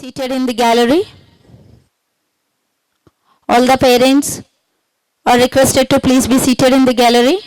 seated in the gallery. All the parents are requested to please be seated in the gallery.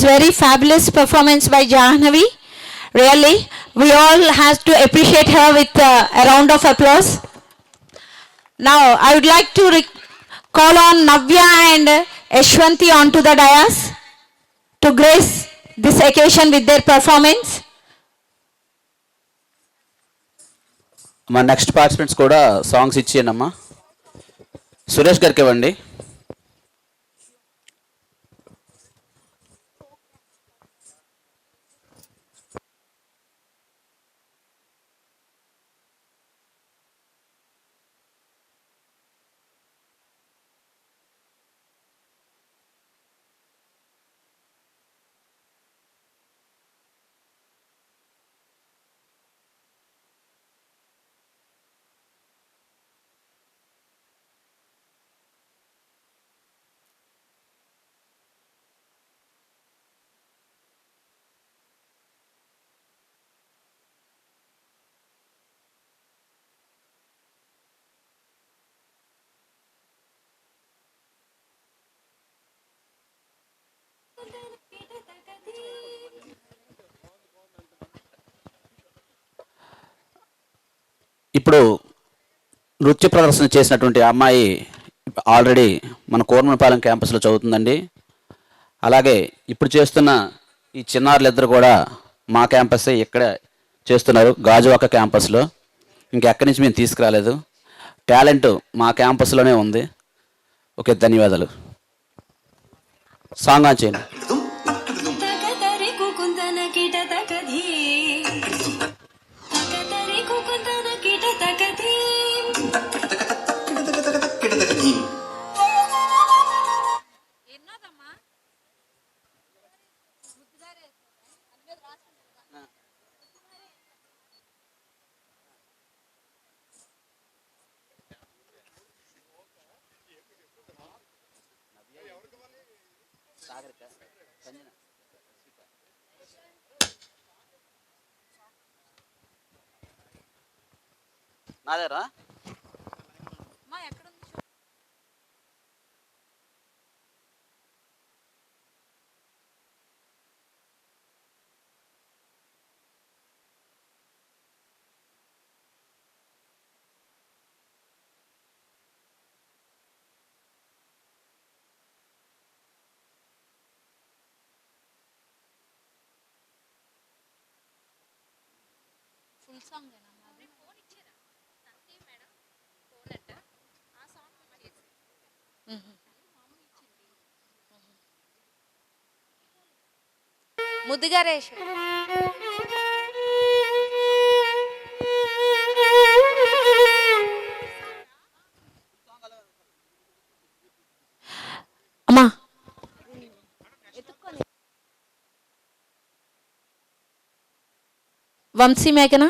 Very fabulous performance by Jahnavi. Really, we all have to appreciate her with a round of applause. Now, I would like to call on Navya and Yashwanti onto the dais to grace this occasion with their performance. మా next participants కూడా songs ఇచ్చేయండమ్మా. Suresh గారికి ఇవ్వండి. ఇప్పుడు నృత్య ప్రదర్శన చేసినటువంటి అమ్మాయి already మన కోరమనపాలెం క్యాంపస్లో చదువుతుందండి. అలాగే ఇప్పుడు చేస్తున్న ఈ చిన్నారులిద్దరు కూడా మా క్యాంపస్సే ఇక్కడ చేస్తున్నారు, గాజువాక క్యాంపస్లో. ఇంకెక్కడి నుంచి మేము తీసుకురాలేదు. టాలెంట్ మా క్యాంపస్లోనే ఉంది. ఓకే, ధన్యవాదాలు. సాంగ్ ఆన్ చేయండి. నాదేరా ఫుల్ సాంగ్ ముద్దుగారేష్ అమ్మా వంశీ మేఘన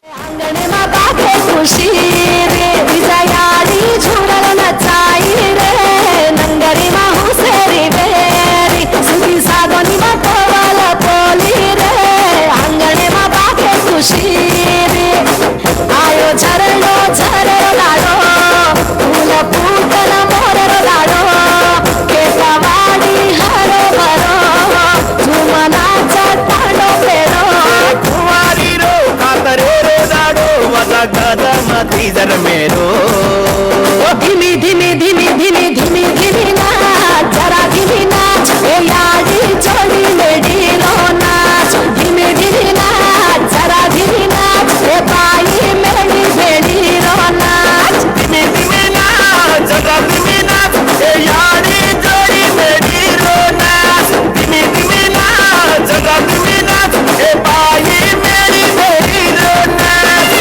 आंगने में बाके खुशी रे विजयाली झूमर नचाई रे नंगरी में हुसेरी बेरी सुखी सागनी में तोवाला पोली रे आंगने में बाके खुशी रे आयो झरलो झरलो लाडो फूल फूटन मोरलो लाडो केतवाड़ी हरो भरो झूमना चट्टानो पेरो कुमारी रो कातरे तीजर मेरो धीमी धीमी धीमी धीमी धीमी धीमी नाच जरा धीमी नाच ए यारी चोली मेरी रो नाच धीमी धीमी नाच जरा धीमी नाच ए बाई मेरी बेड़ी रो नाच धीमे धीमे नाच जरा धीमे नाच ए यारी जोड़ी मेरी रो नाच धीमे धीमे नाच जरा धीमे नाच ए बाई मेरी बेड़ी रो नाच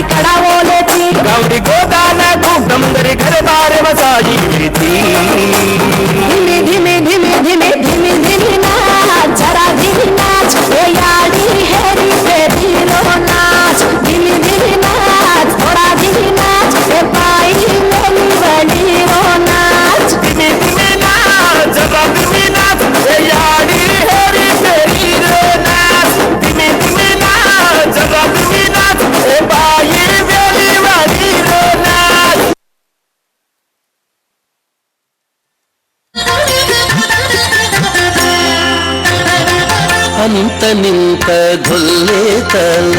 कड़ावोले आवड़ी गोदाना घूम मेरे घर बारे बसाई थी धिमी धिमी धिमी धिमी धिमी धिमी नाच जरा धिमी नाच ए यारी हेरी बेबी लो नाच धिमी धिमी नाच थोड़ा धिमी नाच ए पाई मेरी बड़ी लो नाच धीमी धीमी नाच जरा धीमी नाच ए यारी हेरी मेरी रो नाच धीमी धीमी नाच जरा धीमी नाच ए बाई मेरी बड़ी रो नाच అంత నింత గొల్లే తల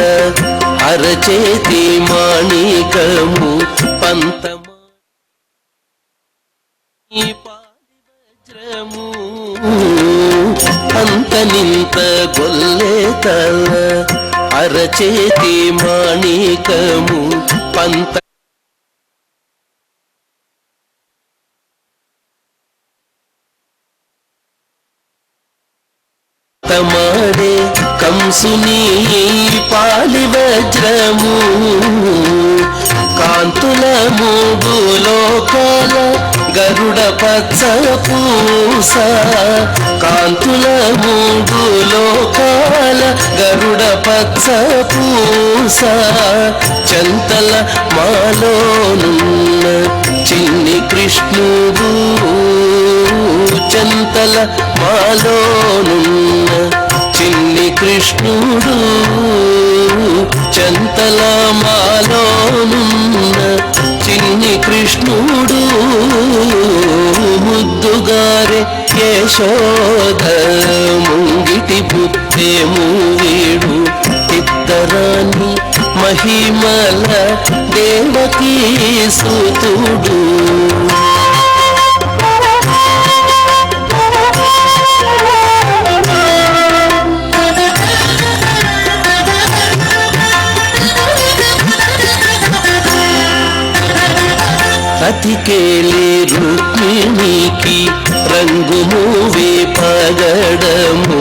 అరచేతి మాణికము పంతమా వజ్రము అంత నింత గొల్లే తల అరచేతి మాణికము పంత తమాడే కంసుని పాలి వజ్రము కాంతుల మూడు లోకాల గరుడ పచ్చ పూస కాంతుల మూడు లోకాల గరుడ పచ్చ పూస చంతల మాలోనున్న చిన్ని కృష్ణుడు చంతల మాలోనున్న చిన్ని కృష్ణుడు చంతల మాలోనున్న చిన్ని కృష్ణుడు ముద్దుగారే యశోద ముంగిటి పుత్తేము వీడు ఇద్దరాని మహిమల దేవకీ సుతుడు అతికేలి రుక్మిణికి రంగు మూవే పగడము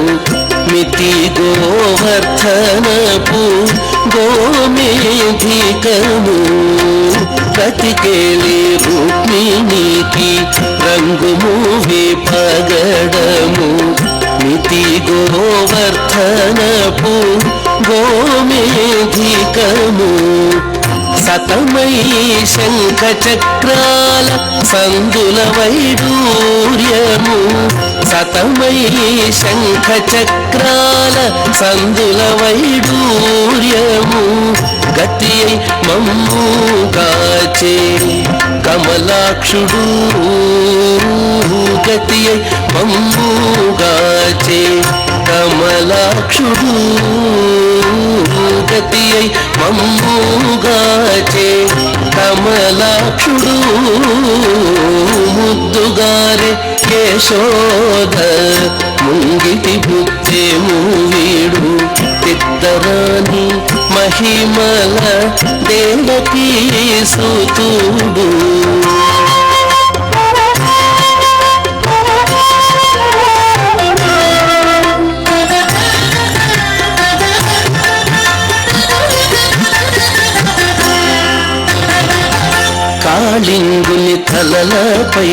మితి గోవర్ధనపు గోమేధికము అతికేలి రుక్మిణికి రంగు మూవే పగడము మితి గోవర్ధనపు గోమేధికము సతమై శంఖ చక్రాల సందుల వైడూర్యము సతమై శంఖ చక్రాల సందుల వైడూర్యము గతి మమ్ము కాచే కమలాక్షుడు గతి మమ్ము గాచే కమలాక్షుడు గతి మమ్ముగాచే కమలాక్షుడు ముద్దుగారే యశోద ముంగిటి బుద్ధేము వీడు ఇద్దరాని మహిమల దేవకీ సుతుడు కాళింగుని తలలపై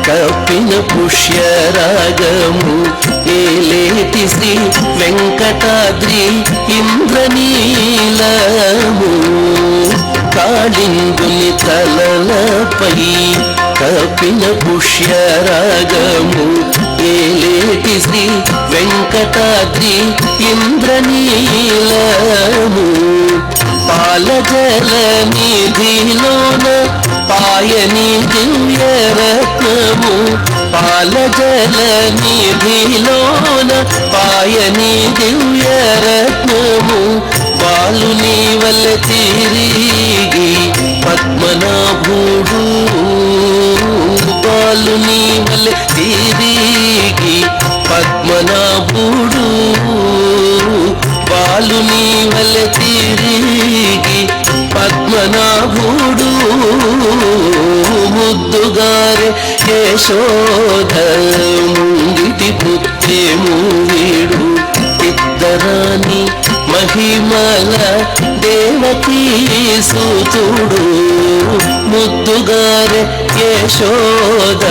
కప్పిన పుష్యరాగము ఏలేటి శ్రీ వెంకటాద్రి ఇంద్రనీలము కాళింగుని తలలపై కప్పిన పుష్యరాగము ఏలేటి శ్రీ వెంకటాద్రి ఇంద్రనీలము పాలజల నిధిలోన పాయని దివ్యరత్నము పాలజల నిధిలోన పాయని దివ్యరత్నము బాలుని వల్ల తిరిగి పద్మనాభుడు బాలుని వల్ల తిరిగి పద్మనాభుడు బాలుని వల్ల తిరిగి పద్మనాభుడు ముద్దుగారే యశోద ముంగిటి పుత్తేము వీడు ఇద్దరాని మహిమల దేవకీ సూతుడు ముద్దుగారె యశోద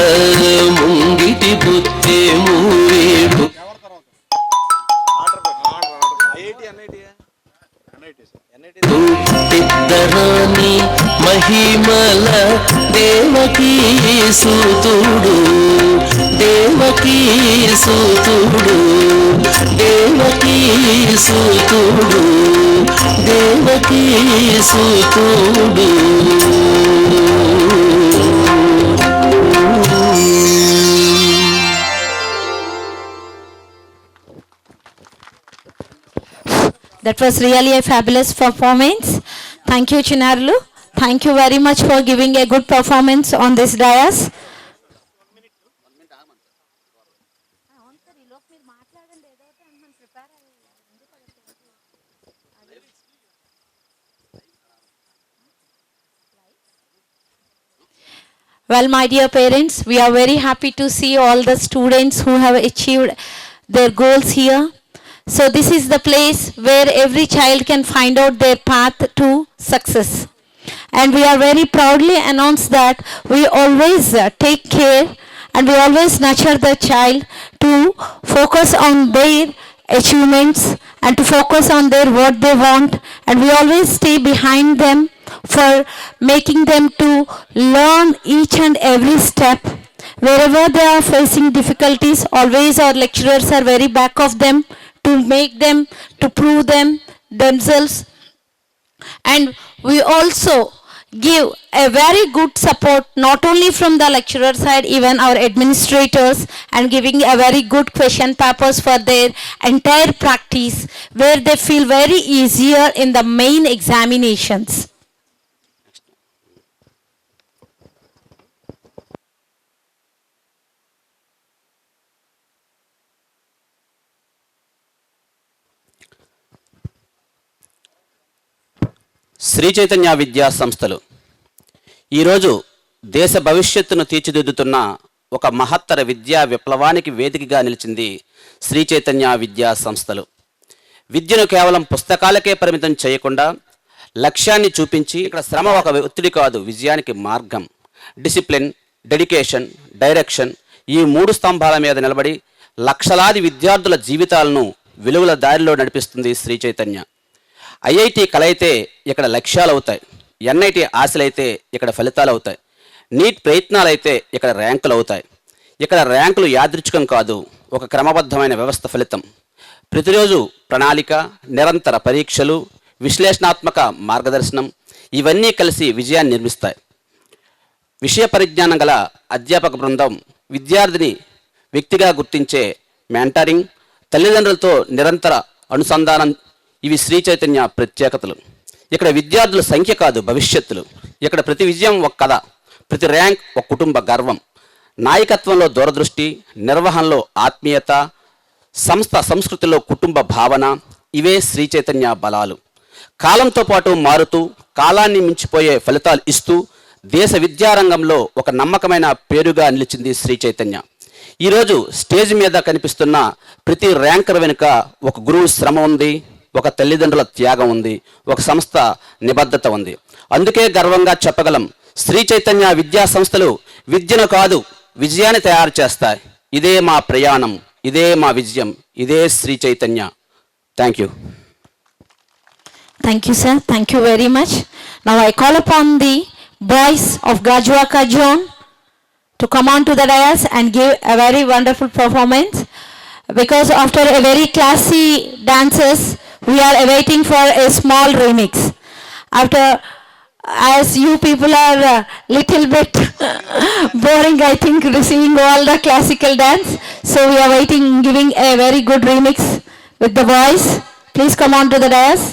ముంగిటి పుత్తేము వీడు ఇద్దరాని మహిమల దేవకీ సూతుడు దేవకీ సూతుడు దేవకీ సూతుడు దేవకీ సూతుడు That was really a fabulous performance. Thank you, Chinarlu. Thank you very much for giving a good performance on this dais. Well, my dear parents, we are very happy to see all the students who have achieved their goals here. So this is the place where every child can find out their path to success. And we are very proudly announce that we always take care and we always nurture the child to focus on their achievements and to focus on their what they want, and we always stay behind them for making them to learn each and every step. Wherever they are facing difficulties, always our lecturers are very back of them to make them, to prove them themselves. And we also give a very good support not only from the lecturer side, even our administrators, and giving a very good question papers for their entire practice, where they feel very easier in the main examinations. Shri Chaitanya విద్యా సంస్థలు ఈరోజు దేశ భవిష్యత్తును తీర్చిదిద్దుతున్న ఒక మహత్తర విద్యా విప్లవానికి వేదికగా నిలిచింది శ్రీ చైతన్య విద్యా సంస్థలు. విద్యను కేవలం పుస్తకాలకే పరిమితం చేయకుండా లక్ష్యాన్ని చూపించి, ఇక్కడ శ్రమ ఒక ఒత్తిడి కాదు, విజయానికి మార్గం. డిసిప్లిన్, డెడికేషన్, డైరెక్షన్, ఈ 3 స్తంభాల మీద నిలబడి లక్షలాది విద్యార్థుల జీవితాలను వెలుగుల దారిలో నడిపిస్తుంది శ్రీ చైతన్య. ఐఐటి కలైతే ఇక్కడ లక్ష్యాలు అవుతాయి, ఎన్ఐటి ఆశలైతే ఇక్కడ ఫలితాలు అవుతాయి, నీట్ ప్రయత్నాలైతే ఇక్కడ ర్యాంకులు అవుతాయి. ఇక్కడ ర్యాంకులు యాదృచ్ఛికం కాదు, ఒక క్రమబద్ధమైన వ్యవస్థ ఫలితం. ప్రతిరోజు ప్రణాళిక, నిరంతర పరీక్షలు, విశ్లేషణాత్మక మార్గదర్శనం, ఇవన్నీ కలిసి విజయాన్ని నిర్మిస్తాయి. విషయ పరిజ్ఞానం గల అధ్యాపక బృందం, విద్యార్థిని వ్యక్తిగా గుర్తించే మెంటరింగ్, తల్లిదండ్రులతో నిరంతర అనుసంధానం, ఇవి శ్రీ చైతన్య ప్రత్యేకతలు. ఇక్కడ విద్యార్థుల సంఖ్య కాదు, భవిష్యత్తులు. ఇక్కడ ప్రతి విజయం ఒక కథ, ప్రతి ర్యాంక్ ఒక కుటుంబ గర్వం. నాయకత్వంలో దూరదృష్టి, నిర్వహణలో ఆత్మీయత, సంస్థ సంస్కృతిలో కుటుంబ భావన, ఇవే శ్రీ చైతన్య బలాలు. కాలంతో పాటు మారుతూ, కాలాన్ని మించిపోయే ఫలితాలు ఇస్తూ దేశ విద్యారంగంలో ఒక నమ్మకమైన పేరుగా నిలిచింది శ్రీ చైతన్య. ఈరోజు స్టేజ్ మీద కనిపిస్తున్న ప్రతి ర్యాంకర్ వెనుక ఒక గురువు శ్రమ ఉంది, ఒక తల్లిదండ్రుల త్యాగం ఉంది, ఒక సంస్థ నిబద్ధత ఉంది. అందుకే గర్వంగా చెప్పగలం, శ్రీ చైతన్య విద్యా సంస్థలు విద్యను కాదు విజయాన్ని తయారు చేస్తాయి. ఇదే మా ప్రయాణం, ఇదే మా విజయం, ఇదే Shri Chaitanya. Thank you. Thank you, sir. Thank you very much. Now I call upon the boys of Gajuaka Zone to come on to the dais and give a very wonderful performance. Because after a very classy dances, we are awaiting for a small remix. After, as you people are little bit boring, I think, seeing all the classical dance, so we are waiting, giving a very good remix with the boys. Please come on to the dais.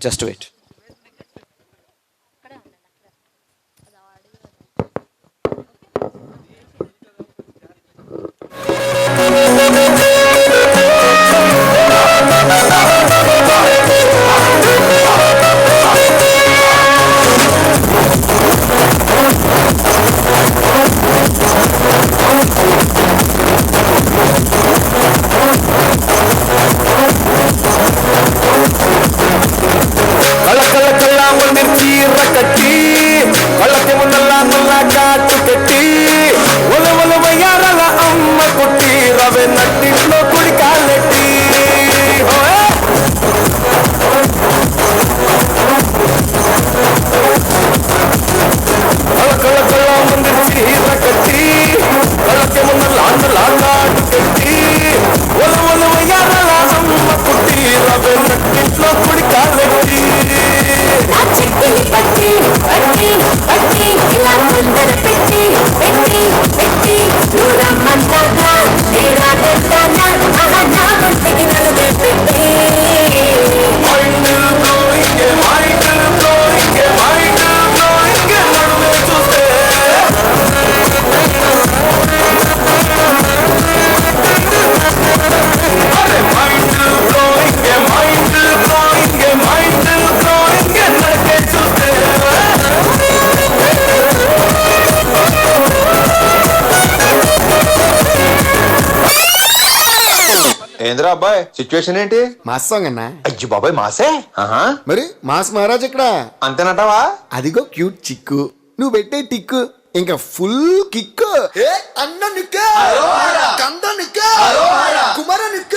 Just wait. ఏంద్రా అబ్బాయి situation ఏంటి? Mass song అన్నా. అయ్యి బాబాయ్ మాసే. మరి mass Maharaj ఇక్కడ. అంతేనటావా? అదిగో cute చిక్కు, నువ్వు పెట్టే టిక్కు ఇంకా ఫుల్ కిక్. అన్న నిక్క కంద నిక్క కుమార నిక్క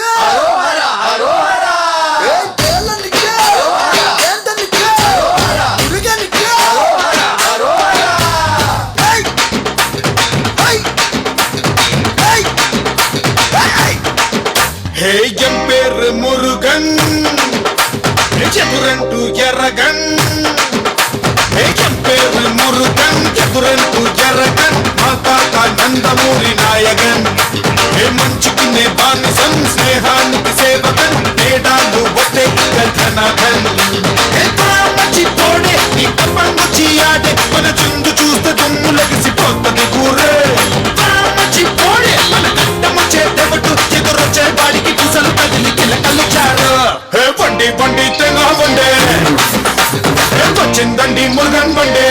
పేరు మురుగన్ చతురంటూ ఎర్రగన్ పేరు మురుగన్ చతురంటూ ఎర్రగన్ మా తాత నందమూరి నాయకన్ మంచుకునే బానిసం స్నేహానికి సేవకన్ తేడాలు ఒకే ఘనఘన్ మచ్చి తోడే నీ కప్పంగుచి ఆడే మన చుందు చూస్తే దుమ్ము లగిసిపోతుంది కూరే మచ్చి తోడే మన కట్టమొచ్చే దెబ్బటు ఎదురొచ్చే వాడికి కుసలు తగిలి కిలకలు చాడు వండి వండి తెగ వండే వచ్చిందండి మురుగన్ బండే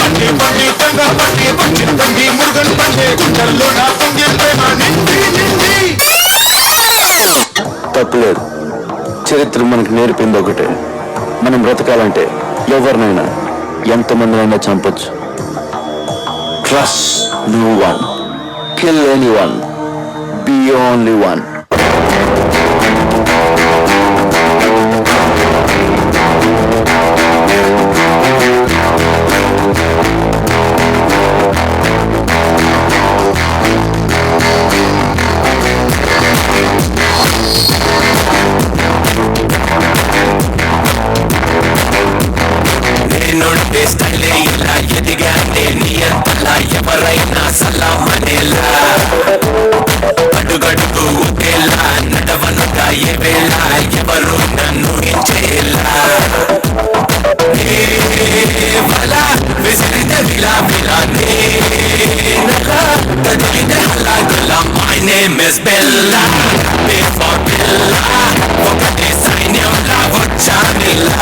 వండి వండి తెగ వండి వచ్చిందండి మురుగన్ బండే గుండెల్లో నా పొంగే ప్రేమ నిండి నిండి. తప్పులేదు, చరిత్ర మనకు నేర్పింది ఒకటే, మనం బ్రతకాలంటే ఎవరినైనా ఎంతమందినైనా చంపొచ్చు. Trust no one, kill anyone, be only one. నేనుంటే స్టైలే ఇలా ఎదిగానే నీ అంతలా ఎవరైనా సలామనేలా అడుగడుగు ఒకేలా నడవనుగా ఏ వేళ ఎవరు నన్ను ఇంచేలా వలా విసిరిన విలా విలానే కదిలిన హలాగుల my name is Bella before Bella ఒకటే సైన్యంలా వచ్చానిలా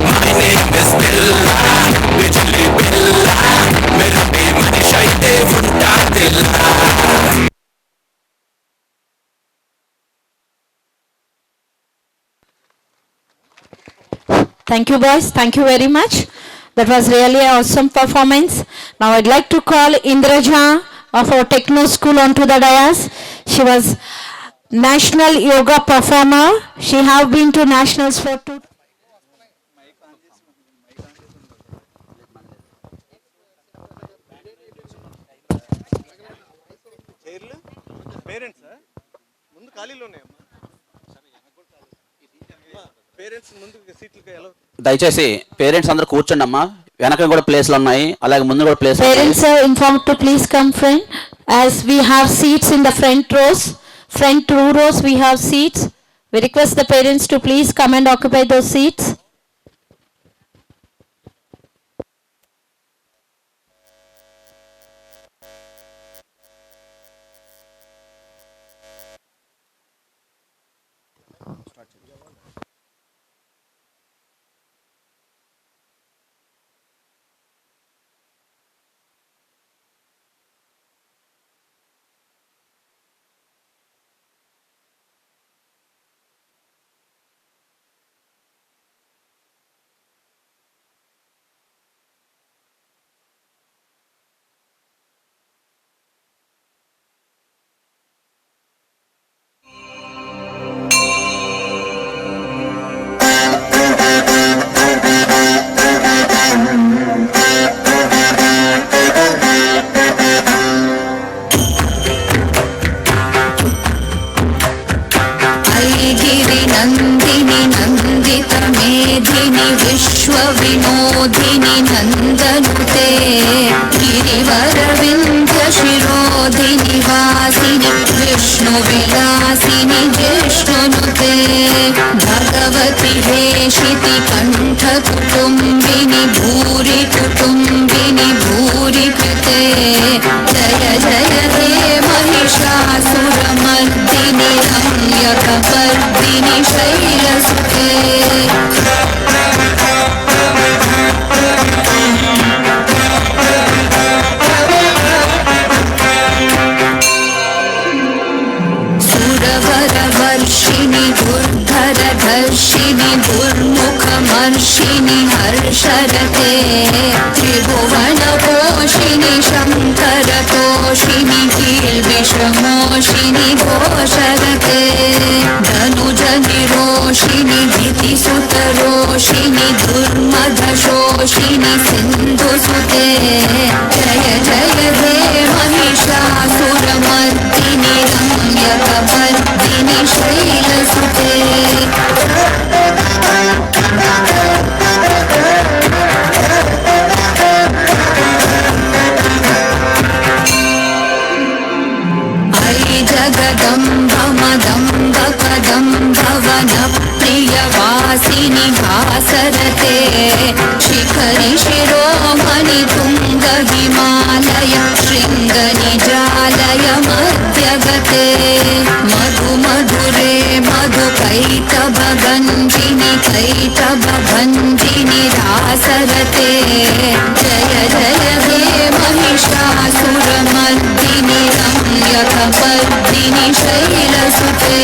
మై నేమ్ ఇస్ బెల్లా బిజిలీ బెల్లా మెరుపే మనిషి అయితే ఉంటాదిలా. Thank you, boys. Thank you very much. That was really an awesome performance. Now I'd like to call Indraja of our Techno School onto the dais. She was national yoga performer. She have been to nationals for 2. Parents ముందు ఖాళీలో ఉన్నాయమ్మా, parents ముందు సీట్లకి ఎలా? దయచేసి parents అందరూ కూర్చోండి అమ్మా, వెనక కూడా ప్లేస్లు ఉన్నాయి, అలాగే ముందు కూడా place. Parents are informed to please come front as we have seats in the front rows. Front 2 rows we have seats. We request the parents to please come and occupy those seats. विनोदिनी नन्दनुते गिरिवरविन्ध्यशिरोधिनि वासिनि विष्णुविलासिनि जिष्णुनुते भगवति हेशिति कण्ठकुटुम्बिनि भूरि कुटुम्बिनि भूरि कृते जय जय हे महिषासुरमर्दिनि रम्यकपर्दिनि शैलसुते घोषिणि किल्बिषमोषिणि घोषरते धनुजनिरोषिणि धीतिसुतरोषिणि दुर्मदशोषिणि सिन्धुसुते जय जय हे महिषासुरमर्दिनि रम्यकपर्दिनि शैलसुते जगदम्ब मदम्ब कदम्ब वनप्रियवासिनि भासरते शिखरि शिरोमणि तुङ्ग हिमालय शृङ्गनिजालय मध्यगते मधु मधुरे मधु कैटभगञ्जिनि कैटभभञ्जिनि रासरते जय जय हे महिषासुरमर्दिनि रम्यकपर्दिनि शैलसुते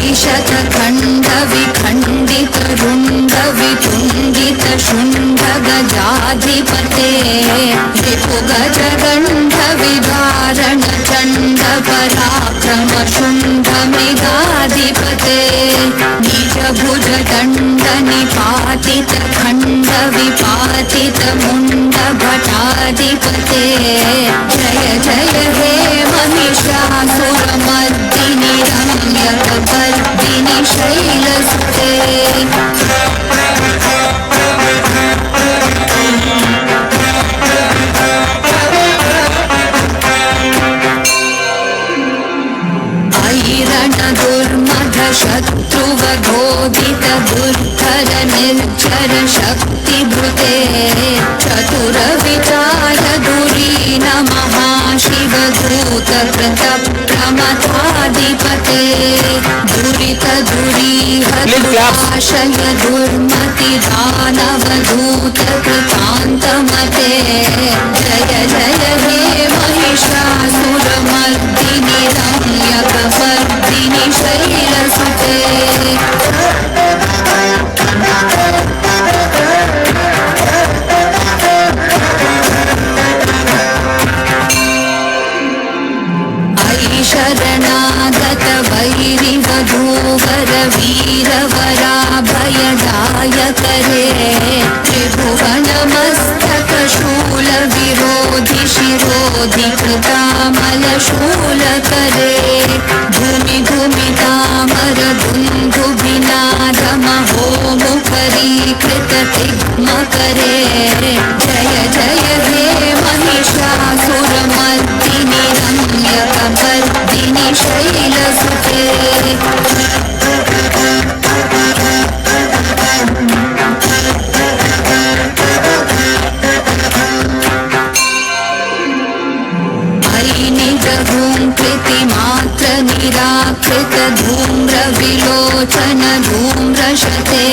ऐशतखण्ड विखण्डित रुण्ड वितुण्डित शुण्ड गजाधिपते रिपुगज गण्ड विदारण चण्ड पराक्रम शुण्ड मृगाधिपते निज भुज दण्ड निपातित खण्ड विपातित मुण्ड भटाधिपते जय जय हे महिषासुरमर्दिनि रम्यकपर्दिनि शैलसुते ऐरण दुर्मध शत्रुवधोदित दुर्धर निर्जर शक्तिभृते चतुर विचार दुरीन महाशिव दूत कृत प्रमथाधिपते दुरित दुरीहताशय दुर्मति दानव दूत कृतान्तमते जय जय हे महिषासुरमर्दिनि रम्यकपर्दिनि शैलसुते शरणागत वैरिवधूवर वीरवराभयदायक रे त्रिभुवनमस्तक शूल विरोधि शिरोधि कृतामल शूलक रे भूमि भूमितामर दुन्दुभिनाद महोमुखरीकृत तिग्मकरे जय जय हे महिषासुरमर्दिनि रम्यकपर्दिनि शैलसुते कृतिमात्र निराकृत धूम्र विलोचन धूम्रशते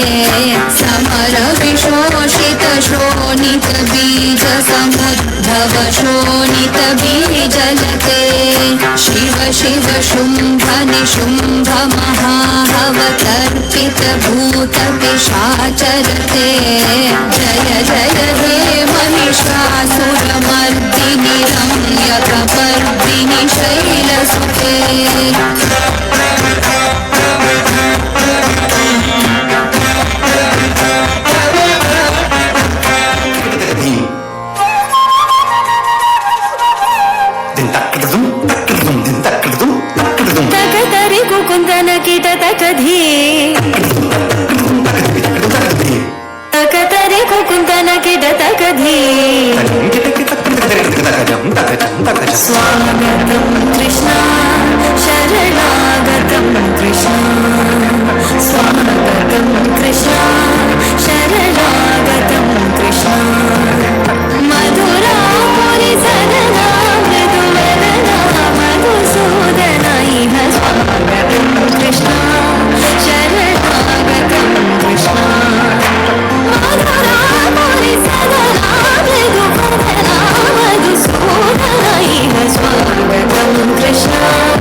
समर विशोषित शोणित बीज समुद्धव शोणित बीजलते शिव शिव शुम्भ निशुम्भ महाहवतर्पित भूत पिशाचरते जय जय हे महिषासुरमर्दिनि रम्यकपर्दिनि शैलसुते तकतरि कुकुन्दन कीट तकधी तकतरि कुकुन्दन कीट तकधी स्वागतं कृष्ण शरणागतं कृष्ण स्वागतं कृष्ण शरणागतं कृष्ण मधुरापुरि सदना मृदुवदना मधुसूदना इह स्वागतं कृष्ण शरणागतं कृष्ण मधुरापुरि सदना मृदुवदना मधुसूदना इह स्वागतं कृष्ण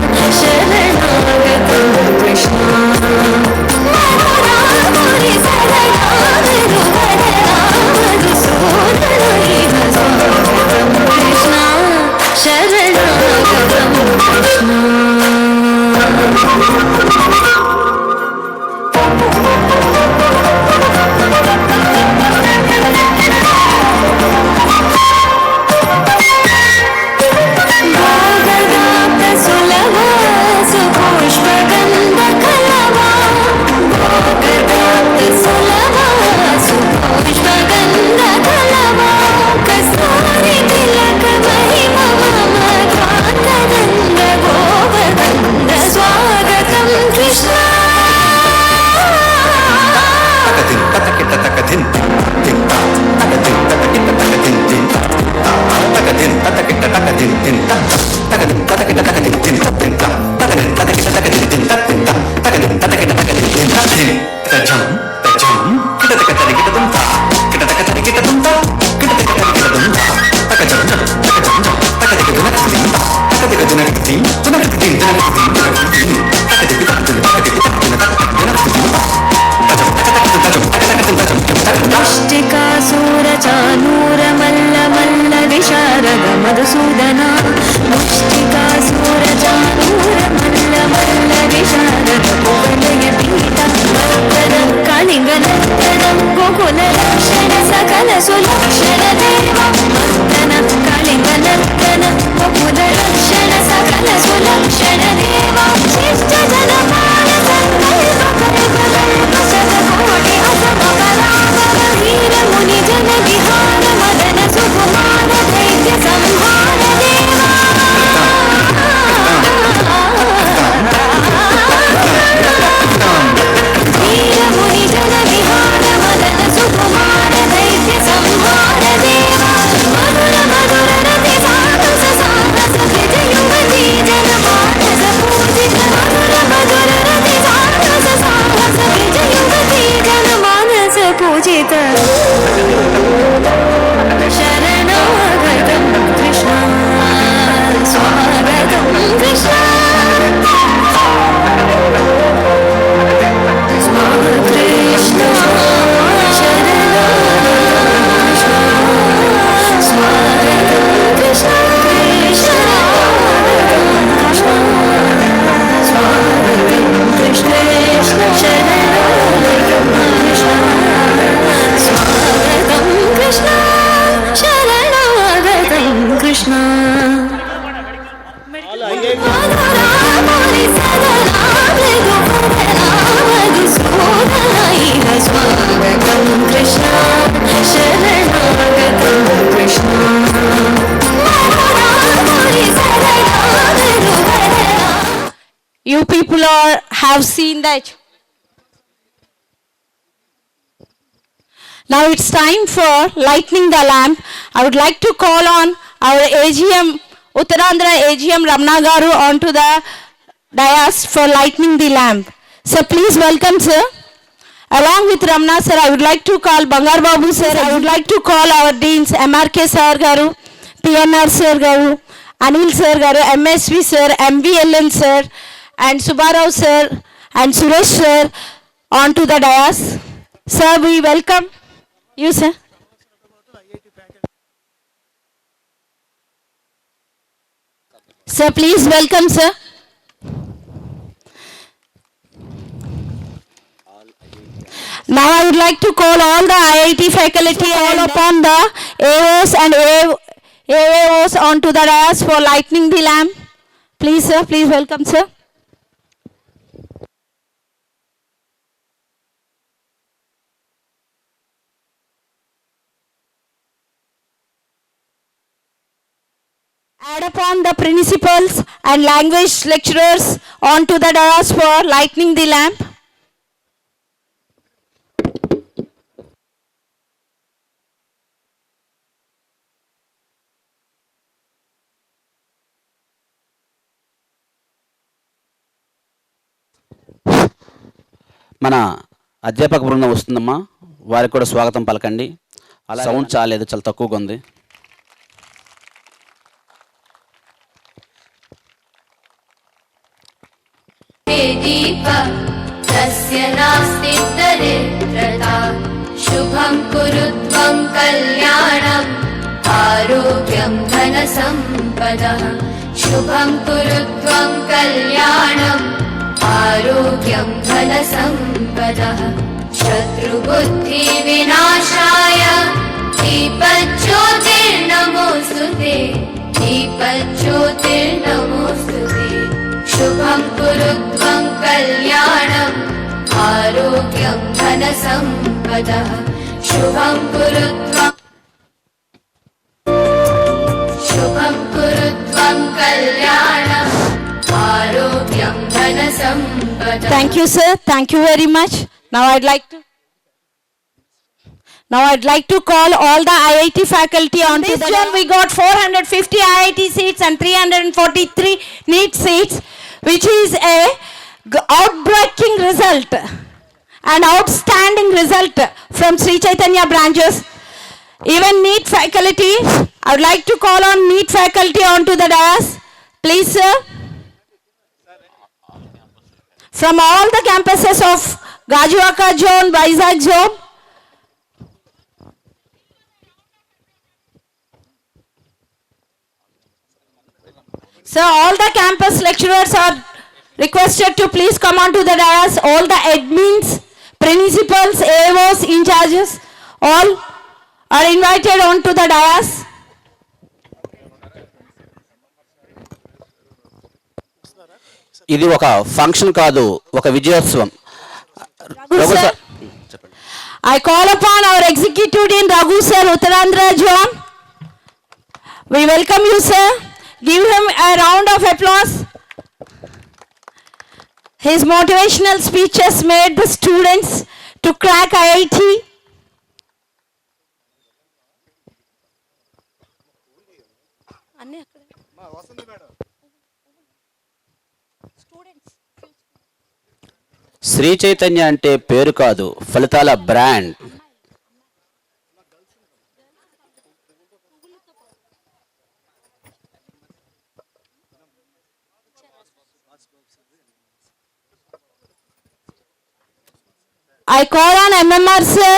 సకల సులక్షణ దేవ మర్దన కళింగ నర్తన బహుళ లక్షణ సకల సులక్షణ దేవ శిష్ట జనపాల సంకల్ప కల్ప శతకోటి అసమ పరామర వీర ముని జన విహార మదన సుకుమార దైత్య సంహార దేవా వీర ముని జన విహార మదన సుకుమార దైత్య సంహార దేవా మధుర మధుర రతి సాహస సాహస విజ యువతి జన మానస పూజిత మధుర మధుర రతి సాహస సాహస విజ యువతి జన మానస పూజిత శరణాగతం కృష్ణ స్వాగతం కృష్ణ కృష్ణ స్వాగతం కృష్ణ స్వాగతం కృష్ణ శరణాగతం కృష్ణ స్వాగతం కృష్ణ శరణాగతం కృష్ణ స్వాగతం Krishna శరణాగతం Krishna You people have seen that. Now it's time for lighting the lamp. I would like to call on our AGM, Uttarandhra AGM Ramna Garu onto the dais for lighting the lamp. So please welcome sir. Along with Ramna sir, I would like to call Bangar Babu sir. I would like to call our deans MRK sir Garu, PNR sir Garu, Anil sir Garu, MSV sir, MVLN sir, and Subbarao sir and Suresh sir onto the dais. Sir, we welcome you sir. Sir, please welcome sir. Now I would like to call all the IIT faculty all upon the AOs and AAOs onto the dais for lighting the lamp. Please sir, please welcome sir. Add upon the principals and language lecturers onto the dais for lighting the lamp. మన అధ్యాపక బృందం వస్తుందమ్మా, వారికి కూడా స్వాగతం పలకండి. అలా sound చాలేదు, చాలా తక్కువగా ఉంది. दीप तस्य नास्ति दरिद्रता शुभं कुरुत्वं कल्याणम् आरोग्यं धनसम्पदः शुभं कुरुत्वं कल्याणम् आरोग्यं धनसम्पदः शत्रुबुद्धिविनाशाय दीपज्योतिर्नमोऽस्तुते दीपज्योतिर्नमोऽस्तुते शुभं कुरुत्वं कल्याणम् आरोग्यं धनसम्पदः शुभं कुरुत्वं कल्याणम् आरोग्यं धनसम्पदः. Thank you sir, thank you very much. Now I'd like to call all the IIT faculty on this one. We got 450 IIT seats and 343 NEET seats, which is a outbreaking result, an outstanding result from Sri Chaitanya branches. Even NEET faculty, I would like to call on NEET faculty onto the dais. Please sir. From all the campuses of Gajuwaka zone, Vizag zone. So all the campus lecturers are requested to please come on to the dais. All the admins, principals, AOs, in charges, all are invited onto the dais. ఇది ఒక function కాదు, ఒక విజయోత్సవం. Raghu Raghu sir, sir, చెప్పండి. I call upon our executive dean Raghu sir, Uttarandhra zone. We welcome you sir. Give him a round of applause. His motivational speeches made the students to crack IIT. Shri Chaitanya అంటే పేరు కాదు, ఫలితాల brand. I call on MMR sir,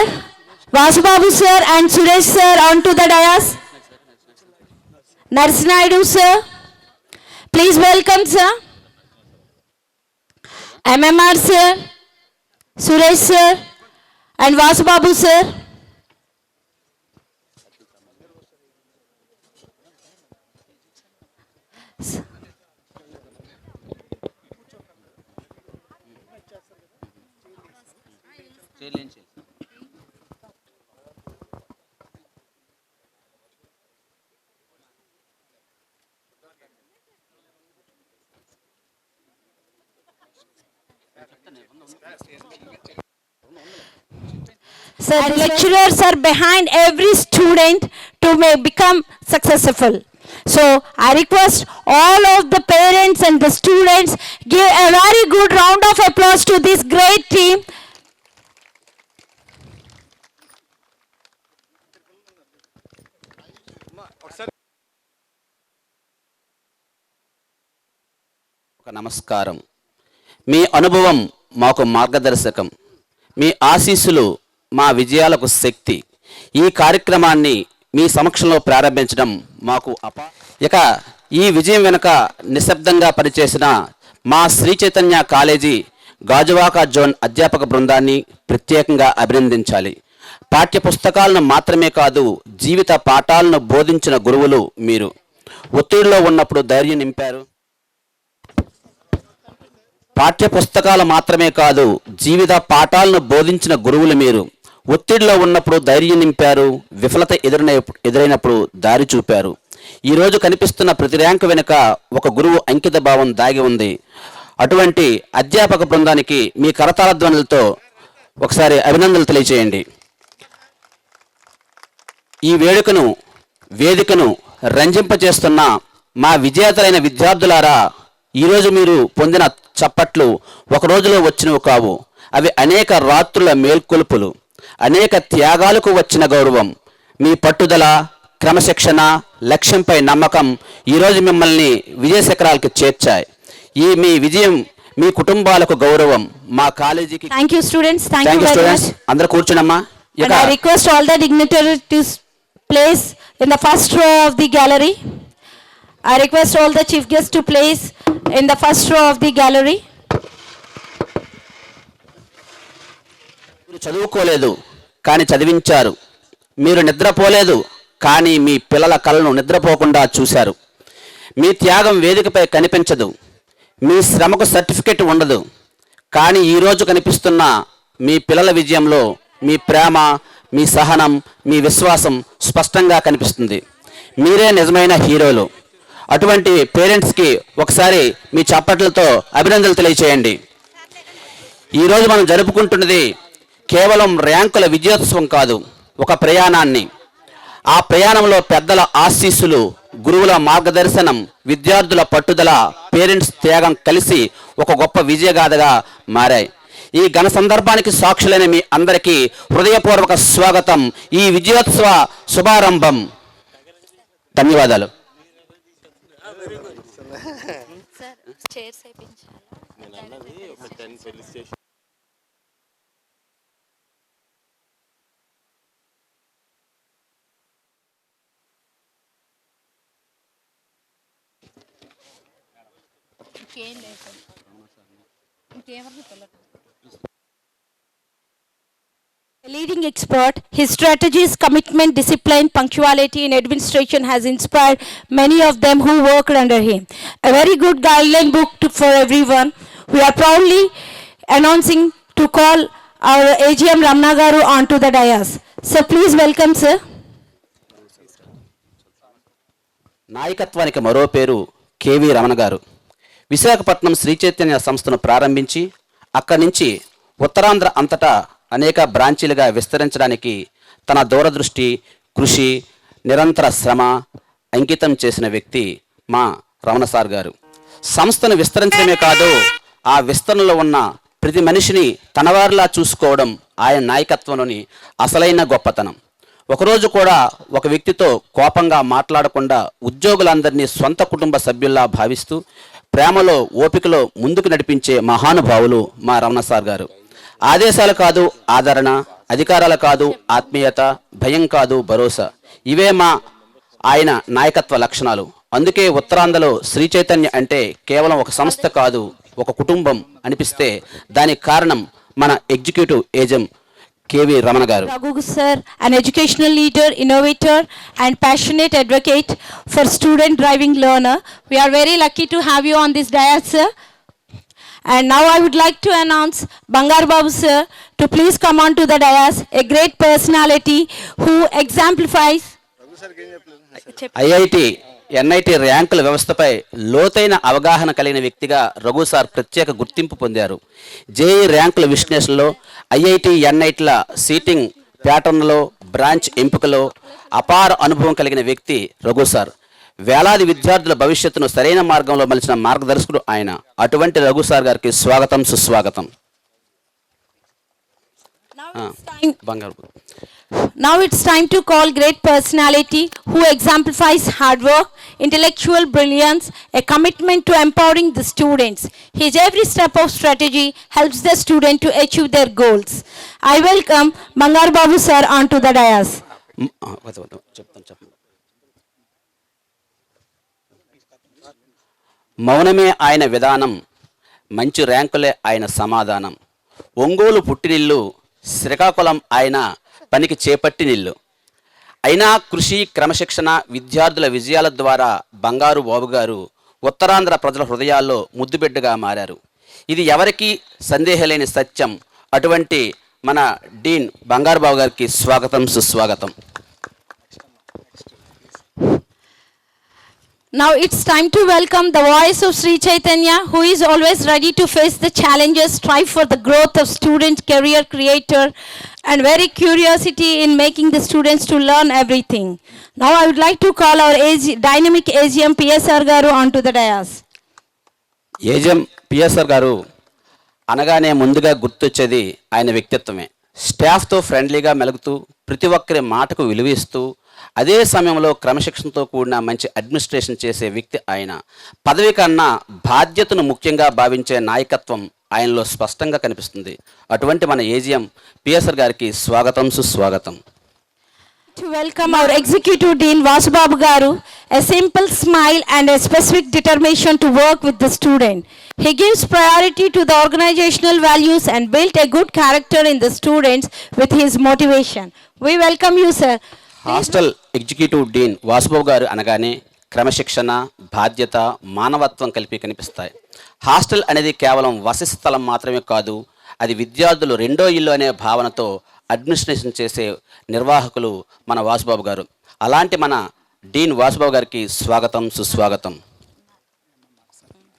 Vasubabu sir and Suresh sir onto the dais. Narsinaidu sir, please welcome sir. MMR sir, Suresh sir and Vasubabu sir. Sir, the lecturers are behind every student to become successful. So I request all of the parents and the students give a very good round of applause to this great team. ఒక నమస్కారం. మీ అనుభవం మాకు మార్గదర్శకం, మీ ఆశీస్సులు మా విజయాలకు శక్తి. ఈ కార్యక్రమాన్ని మీ సమక్షంలో ప్రారంభించడం మాకు ఇక ఈ విజయం వెనుక నిశ్శబ్దంగా పనిచేసిన మా శ్రీ చైతన్య కాలేజీ గాజువాక జోన్ అధ్యాపక బృందాన్ని ప్రత్యేకంగా అభినందించాలి. పాఠ్య పుస్తకాలను మాత్రమే కాదు, జీవిత పాఠాలను బోధించిన గురువులు మీరు. ఒత్తిడిలో ఉన్నప్పుడు ధైర్యం నింపారు. పాఠ్య పుస్తకాలు మాత్రమే కాదు, జీవిత పాఠాలను బోధించిన గురువులు మీరు. ఒత్తిడిలో ఉన్నప్పుడు ధైర్యం నింపారు, విఫలత ఎదురైనప్పుడు దారి చూపారు. ఈరోజు కనిపిస్తున్న ప్రతి ర్యాంకు వెనుక ఒక గురువు అంకిత భావం దాగి ఉంది. అటువంటి అధ్యాపక బృందానికి మీ కరతాళ ధ్వనులతో ఒకసారి అభినందనలు తెలియచేయండి. ఈ వేదికను రంజింపచేస్తున్న మా విజేతలైన విద్యార్థులారా, ఈరోజు మీరు పొందిన చప్పట్లు ఒక రోజులో వచ్చినవి కావు. అవి అనేక రాత్రుల మేల్కొలుపులు, అనేక త్యాగాలకు వచ్చిన గౌరవం. మీ పట్టుదల, క్రమశిక్షణ, లక్ష్యంపై నమ్మకం ఈరోజు మిమ్మల్ని విజయ శిఖరాలకు చేర్చాయి. మీ విజయం మీ కుటుంబాలకు గౌరవం, మా కాలేజీకి. Thank you students. Thank you very students. much. అందరూ కూర్చున్నమ్మా. And I request all the dignitaries to place in the first row of the gallery. I request all the chief guests to place in the first row of the gallery. మీరు చదువుకోలేదు కానీ చదివించారు. మీరు నిద్రపోలేదు కానీ మీ పిల్లల కళను నిద్రపోకుండా చూశారు. మీ త్యాగం వేదికపై కనిపించదు, మీ శ్రమకు సర్టిఫికెట్ ఉండదు. కానీ ఈరోజు కనిపిస్తున్న మీ పిల్లల విజయంలో మీ ప్రేమ, మీ సహనం, మీ విశ్వాసం స్పష్టంగా కనిపిస్తుంది. మీరే నిజమైన హీరోలు. అటువంటి పేరెంట్స్కి ఒకసారి మీ చప్పట్లతో అభినందనలు తెలియచేయండి. ఈరోజు మనం జరుపుకుంటున్నది కేవలం ర్యాంకుల విజయోత్సవం కాదు, ఒక ప్రయాణాన్ని. ఆ ప్రయాణంలో పెద్దల ఆశీస్సులు, గురువుల మార్గదర్శనం, విద్యార్థుల పట్టుదల, పేరెంట్స్ త్యాగం కలిసి ఒక గొప్ప విజయగాథగా మారాయి. ఈ ఘన సందర్భానికి సాక్షులైన మీ అందరికీ హృదయపూర్వక స్వాగతం. ఈ విజయోత్సవ శుభారంభం. ధన్యవాదాలు. A leading expert, his strategies, commitment, discipline, punctuality in administration has inspired many of them who worked under him. A very good guideline book for everyone. We are proudly announcing to call our AGM Ramna Garu onto the dais. So please welcome, sir. నాయకత్వానికి మరో పేరు KV Ramana గారు. విశాఖపట్నం శ్రీ చైతన్య సంస్థను ప్రారంభించి అక్కడి నుంచి ఉత్తరాంధ్ర అంతటా అనేక బ్రాంచీలుగా విస్తరించడానికి తన దూరదృష్టి, కృషి, నిరంతర శ్రమ అంకితం చేసిన వ్యక్తి మా రమణ సార్ గారు. సంస్థను విస్తరించడమే కాదు, ఆ విస్తరణలో ఉన్న ప్రతి మనిషిని తనవారిలా చూసుకోవడం ఆయన నాయకత్వంలోని అసలైన గొప్పతనం. ఒకరోజు కూడా ఒక వ్యక్తితో కోపంగా మాట్లాడకుండా ఉద్యోగులందరినీ సొంత కుటుంబ సభ్యుల్లా భావిస్తూ ప్రేమలో, ఓపికలో ముందుకు నడిపించే మహానుభావులు మా రమణ సార్ గారు. ఆదేశాలు కాదు ఆదరణ, అధికారాలు కాదు ఆత్మీయత, భయం కాదు భరోసా, ఇవే మా ఆయన నాయకత్వ లక్షణాలు. అందుకే ఉత్తరాంధ్రలో శ్రీ చైతన్య అంటే కేవలం ఒక సంస్థ కాదు, ఒక కుటుంబం అనిపిస్తే దానికి కారణం మన ఎగ్జిక్యూటివ్ ఏజెం కేవి రమణ గారు. Raghu sir, an educational leader, innovator and passionate advocate for student driving learner. We are very lucky to have you on this dais, sir. And now I would like to announce Bangar Babu sir to please come on to the dais, a great personality who exemplifies IIT, NIT ర్యాంకుల వ్యవస్థపై లోతైన అవగాహన కలిగిన వ్యక్తిగా Raghu sir ప్రత్యేక గుర్తింపు పొందారు. JEE ర్యాంకుల విశ్లేషణలో, ఐఐటి, ఎన్ఐటిల సీటింగ్ ప్యాటర్న్లో, బ్రాంచ్ ఎంపికలో అపార అనుభవం కలిగిన వ్యక్తి రఘు సార్. వేలాది విద్యార్థుల భవిష్యత్తును సరైన మార్గంలో మలిచిన మార్గదర్శకుడు ఆయన. అటువంటి రఘు సార్ గారికి స్వాగతం, సుస్వాగతం. బంగారు. Now it's time to call great personality who exemplifies hard work, intellectual brilliance, a commitment to empowering the students. His every step of strategy helps the student to achieve their goals. I welcome Bangar Babu sir onto the dais. చెప్తాను. మౌనమే ఆయన విధానం, మంచి ర్యాంకులే ఆయన సమాధానం. ఒంగోలు పుట్టినిల్లు, శ్రీకాకుళం ఆయన పనికి చేపట్టినిల్లు. అయినా కృషి, క్రమశిక్షణ, విద్యార్థుల విజయాల ద్వారా బంగారు బాబు గారు ఉత్తరాంధ్ర ప్రజల హృదయాల్లో ముద్దుబిడ్డగా మారారు. ఇది ఎవరికీ సందేహలేని సత్యం. అటువంటి మన డీన్ బంగారు బాబు గారికి స్వాగతం, సుస్వాగతం. Now it's time to welcome the voice of Sri Chaitanya, who is always ready to face the challenges, strive for the growth of student career creator, and very curiosity in making the students to learn everything. Now I would like to call our dynamic AGM PSR Garu onto the dais. ఏజెం PSR garu అనగానే ముందుగా గుర్తొచ్చేది ఆయన వ్యక్తిత్వమే. స్టాఫ్తో ఫ్రెండ్లీగా మెలుగుతూ, ప్రతి ఒక్కరి మాటకు విలువిస్తూ, అదే సమయంలో క్రమశిక్షణతో కూడిన మంచి అడ్మినిస్ట్రేషన్ చేసే వ్యక్తి ఆయన. పదవి కన్నా బాధ్యతను ముఖ్యంగా భావించే నాయకత్వం ఆయనలో స్పష్టంగా కనిపిస్తుంది. అటువంటి మన ఏజిఎం పిఎస్ఆర్ గారికి స్వాగతం, సుస్వాగతం. To welcome our Executive Dean Vasubabu Garu, a simple smile and a specific determination to work with the student. He gives priority to the organizational values and built a good character in the students with his motivation. We welcome you, sir. Hostel executive dean Vasubabu garu అనగానే క్రమశిక్షణ, బాధ్యత, మానవత్వం కలిపి కనిపిస్తాయి. Hostel అనేది కేవలం వసతి స్థలం మాత్రమే కాదు, అది విద్యార్థులు రెండో ఇల్లు అనే భావనతో అడ్మినిస్ట్రేషన్ చేసే నిర్వాహకులు మన వాసుబాబు గారు. అలాంటి మన డీన్ వాసుబాబు గారికి స్వాగతం, సుస్వాగతం.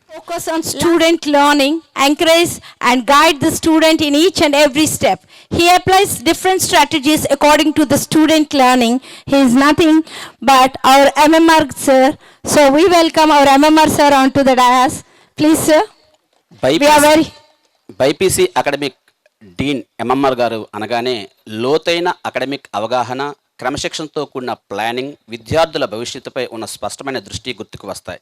Focus on student learning, encourage and guide the student in each and every step. He applies different strategies according to the student learning. He is nothing but our MMR sir. So we welcome our MMR sir onto the dais. Please, sir. BiPC academic Deen MMR గారు అనగానే లోతైన academic అవగాహన, క్రమశిక్షణతో కూడిన planning, విద్యార్థుల భవిష్యత్తుపై ఉన్న స్పష్టమైన దృష్టి గుర్తుకు వస్తాయి.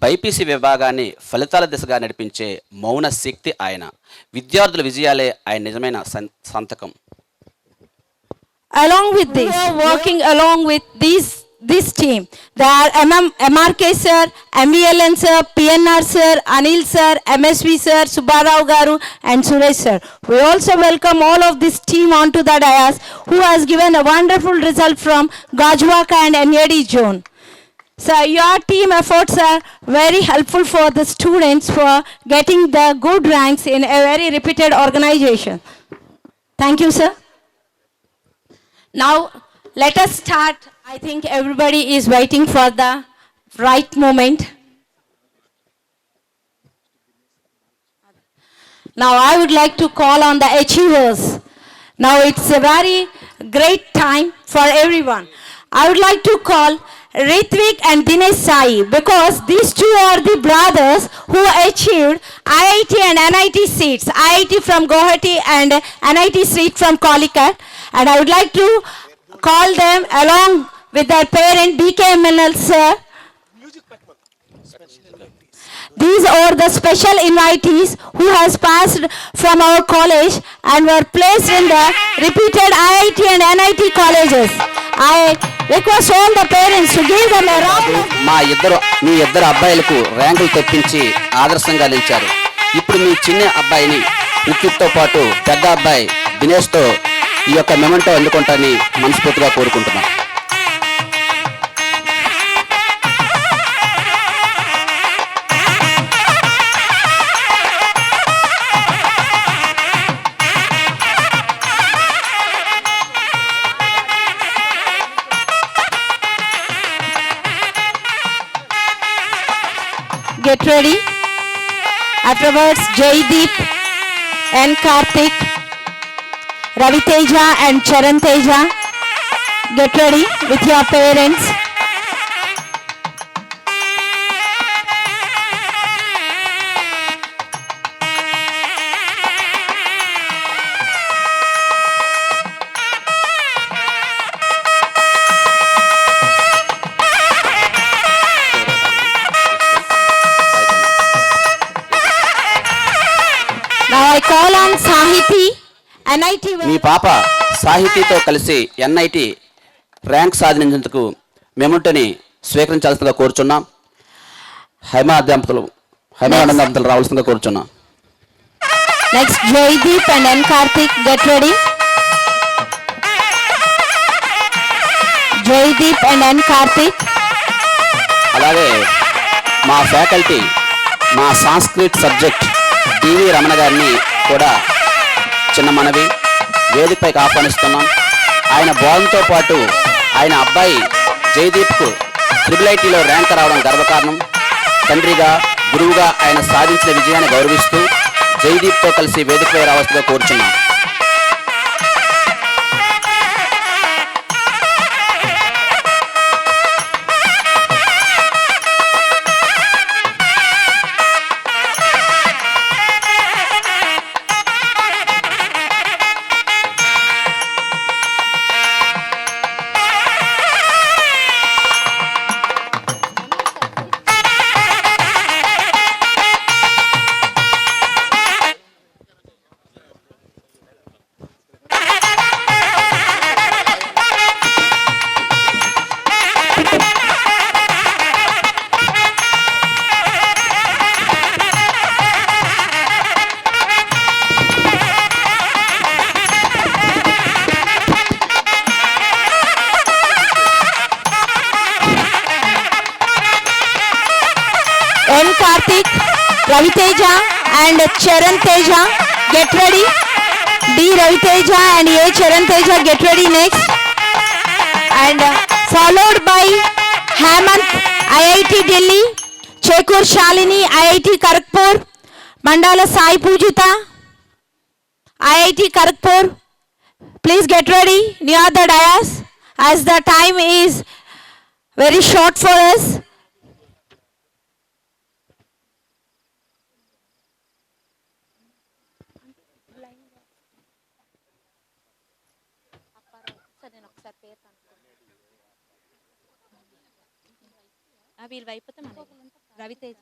బైపీసీ విభాగాన్ని ఫలితాల దిశగా నడిపించే మౌన శక్తి ఆయన. విద్యార్థుల విజయాలే ఆయన నిజమైన సంతకం. Along with this, working along with these this team. They are MRK sir, MELN sir, PNR sir, Anil sir, MSV sir, Subbarao Garu and Suresh sir. We also welcome all of this team onto the dais who has given a wonderful result from Gajwaka and NAD zone. So your team efforts are very helpful for the students for getting the good ranks in a very reputed organization. Thank you, sir. Now let us start. I think everybody is waiting for the right moment. Now I would like to call on the achievers. Now it's a very great time for everyone. I would like to call Ritvik and Dinesh Sai because these two are the brothers who achieved IIT and NIT seats. IIT from Guwahati and NIT seat from Calicut. And I would like to call them along with their parent BKMNL sir. These are the special invitees who has passed from our college and were placed in the repeated IIT and NIT colleges. I request all the parents to give them a round of మీ ఇద్దరు అబ్బాయిలకు ర్యాంకులు తెప్పించి ఆదర్శంగా నిలిచారు. ఇప్పుడు మీ చిన్న అబ్బాయిని రిత్విక్తో పాటు పెద్ద అబ్బాయి దినేష్తో ఈ యొక్క మెమెంటో అందుకుంటారని మనస్ఫూర్తిగా కోరుకుంటున్నాం. Get ready. Afterwards, Jaydeep and Karthik, Ravi Teja and Charan Teja. Get ready with your parents. Now I call on Sahiti, NIT. మీ పాప సాహితీతో కలిసి NIT ర్యాంక్ సాధించేందుకు మెమెంటోని స్వీకరించాల్సిందిగా కోరుచున్నాం. హైమా దంపతులు రావాల్సిందిగా కోరుచున్నాం. Next, Jaydeep and N. Karthik, get ready. Jaydeep and N. Karthik. అలాగే మా faculty మా సంస్కృత్ సబ్జెక్ట్ డివి రమణ గారిని కూడా చిన్న మనవి వేదికపైకి ఆహ్వానిస్తున్నాం. ఆయన బోధనతో పాటు ఆయన అబ్బాయి జయదీప్కు IIITలో ర్యాంక్ రావడం గర్వకారణం. తండ్రిగా గురువుగా ఆయన సాధించిన విజయాన్ని గౌరవిస్తూ జయదీప్తో కలిసి వేదికపై రావాల్సిందిగా కోరుచున్నాం. N. Karthik, Ravi Teja and Charan Teja, get ready. D. Ravi Teja and A. Charan Teja, get ready next. And followed by Hemant, IIT Delhi, Chekur Shalini, IIT Kharagpur, Mandala Sai Pujita, IIT Kharagpur. Please get ready near the dais as the time is very short for us. వీళ్ళు అయిపోతే Raviteja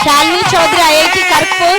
Shalini Chaudhary, IIT Kharagpur.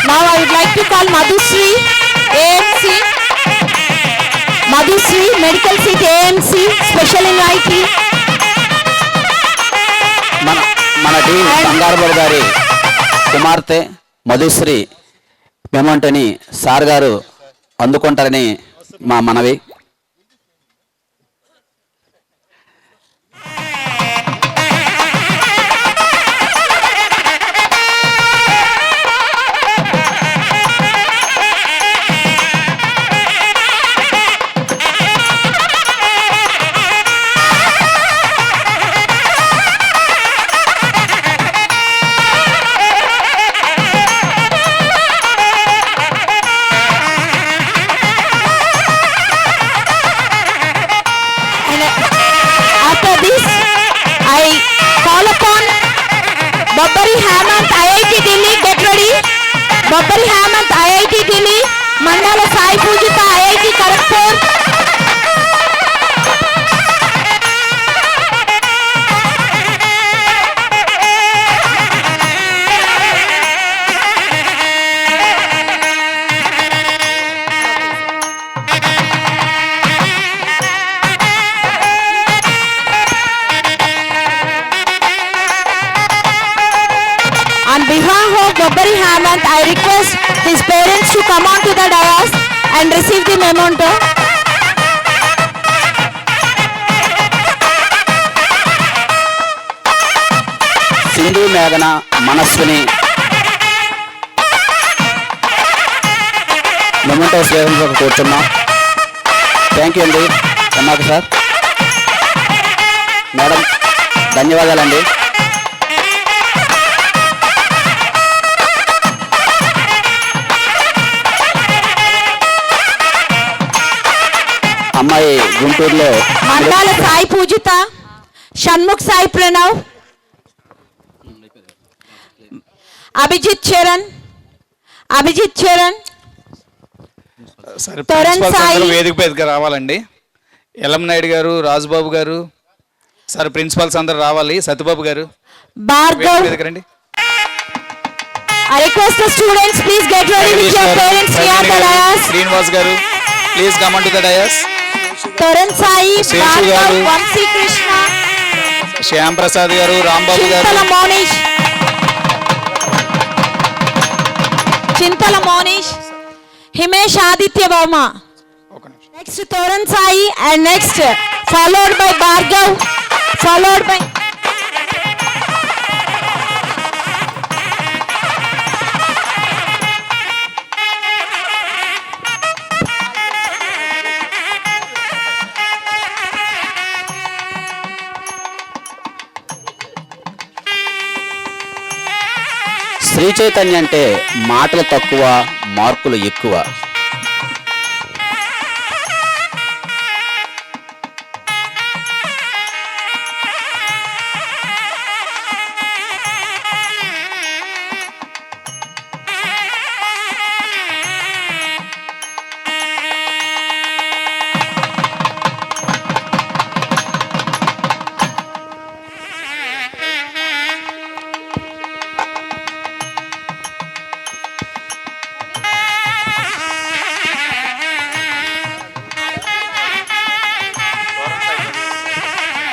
Now I would like to call Madhusri, AMC. Madhusri, medical seat AMC, special in IT. మన డీన్ బంగారబాబు గారి కుమార్తె Madhushree మెమంటోని sir గారు అందుకుంటారని మా మనవి. After this, I call upon Babbari Hemant, IIT Delhi, get ready. Babbari Hemant, IIT Delhi, Mandala Sai Pujita, IIT Kharagpur. On behalf of Babbari Hemant, I request his parents to come on to the dais and receive the memento. Sindhu మేఘన Manaswini memento స్వీకరించక కూర్చున్నాం. Thank you అండి అమ్మాకు sir. Madam ధన్యవాదాలండి. అమ్మాయి గుంటూరులో Mandala Sai Pujita, Shanmukh Sai Pranav, Abhijit Charan, సరే Tarun principles Sai. అందరూ వేదిక మీదకి రావాలండి. ఎల్లం నాయుడు గారు, రాజుబాబు గారు, సార్ ప్రిన్సిపల్స్ అందరూ రావాలి. సత్యబాబు గారు వేదిక Bhargav. మీదకి రండి. I request the students, please get ready with your parents near the dais. Srinivas గారు please come to the dais. Taran Sai, Seshu Bhargav, garu. Vamsi Krishna, Shyam Prasad గారు, రాంబాబు గారు, Chintala Monish, Himesh Aditya Verma. Next Taran Sai and next followed by Bhargav, followed by Shri Chaitanya అంటే మాటలు తక్కువ మార్కులు ఎక్కువ.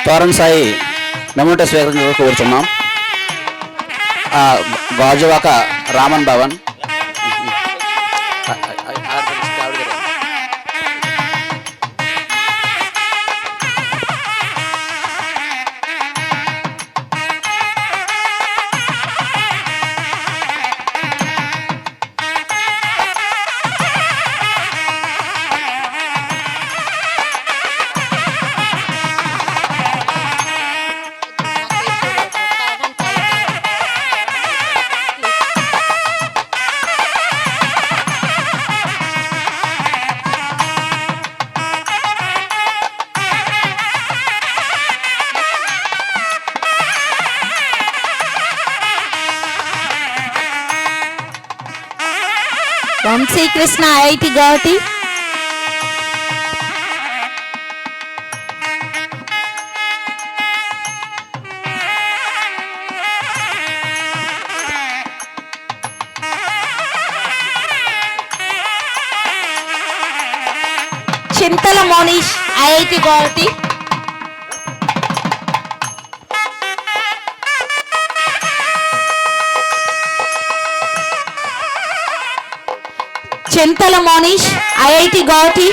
Toran Sai memento స్వీకరించ కోరుతున్నాం. Gajuwaka Raman Bhavan. Vamsi Krishna IIT Guwahati. Chintala Monish IIT Guwahati. Chintala Monish IIT Guwahati.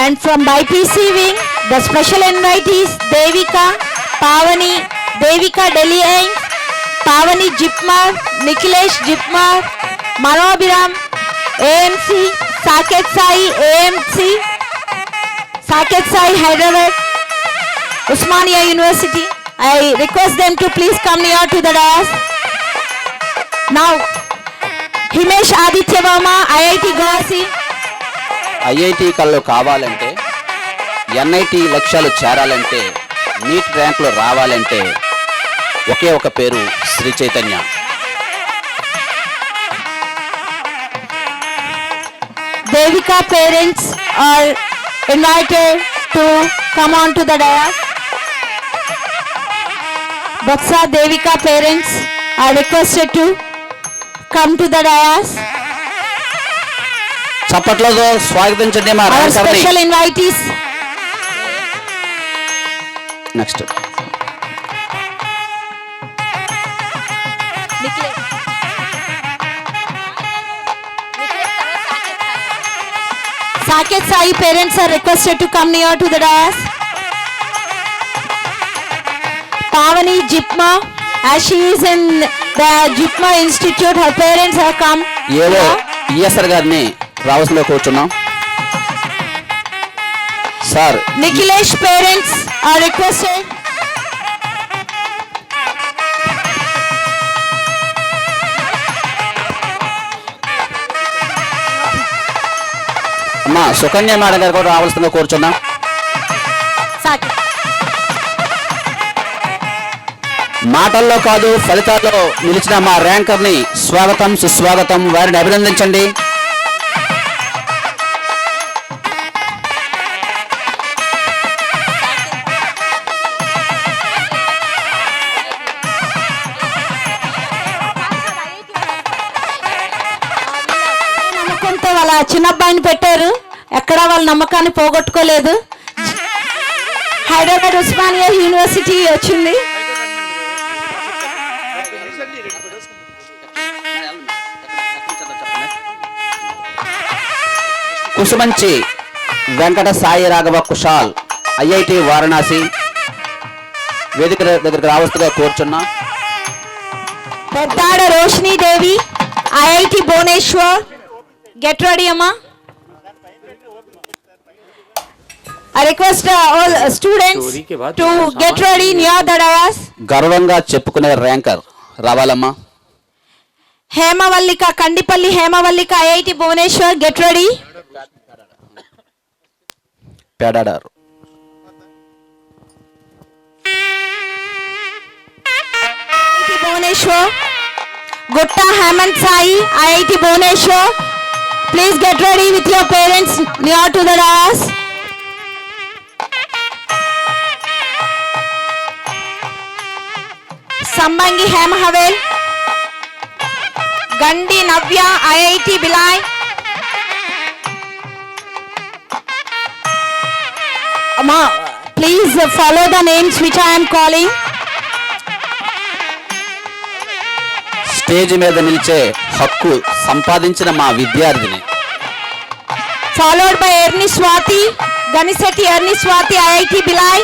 And from BPC wing, the special invitees Devika, Pavani, Devika Delhi Ains, Pavani Jipmar, Nikhilesh Jipmar, Manobiram, AMC, Saket Sai AMC, Saket Sai Hyderabad, Usmania University. I request them to please come near to the dais. Now, Himesh Aditya Verma, IIT Guwahati. IIT కళ్ళు కావాలంటే, NIT లక్ష్యాలు చేరాలంటే, neat ర్యాంకులు రావాలంటే ఒకే ఒక పేరు Shri Chaitanya. Devika parents are invited to come on to the dais. Baksa Devika parents are requested to come to the dais. చప్పట్లతో స్వాగతించండి మా Our ర్యాంకర్ని. special invitees. Next Saket Sai parents are requested to come near to the dais. Pavani Jipma, as she is in the Jipma Institute, her parents have come. ఏవో ESR గారిని రావాల్సిందిగా కూర్చున్నాం. Sir Nikhilesh parents are requested. అమ్మా Sukanya madam గారు కూడా రావాల్సిందిగా కూర్చున్నాం. Saket. మాటల్లో కాదు ఫలితాల్లో నిలిచిన మా ర్యాంకర్ని స్వాగతం సుస్వాగతం, వారిని అభినందించండి. నమ్మకంతో వాళ్ళ చిన్నబ్బాయిని పెట్టారు, ఎక్కడా వాళ్ళ నమ్మకాన్ని పోగొట్టుకోలేదు. హైదరాబాద్ ఉస్మానియా యూనివర్సిటీ వచ్చింది. కుసుమంచి వెంకట సాయి రాఘవ కుషాల్ ఐఐటి వారణాసి వేదిక దగ్గరికి రావాల్సిందిగా కూర్చున్నా. పెద్దాడ రోషిని దేవి ఐఐటి భువనేశ్వర్. గెట్ రెడీ అమ్మా. I request all students to get ready near the dais. గర్వంగా చెప్పుకునే ర్యాంకర్ రావాలమ్మా. Hemavallika Kandipalli Hemavallika IIT Bhubaneswar. Get ready. పేడాడారు IIT Bhubaneswar. Gutta Hemanth Sai IIT Bhubaneswar. Please get ready with your parents near to the dais. Sambangi Hema హవేల్. గండి నవ్య ఐఐటి బిలాయ్. అమ్మా please follow the names which I am calling. Stage మీద నిలిచే హక్కు సంపాదించిన మా విద్యార్థిని. Followed by Erni Swathi Ganishetti Erni Swathi IIT Bhilai.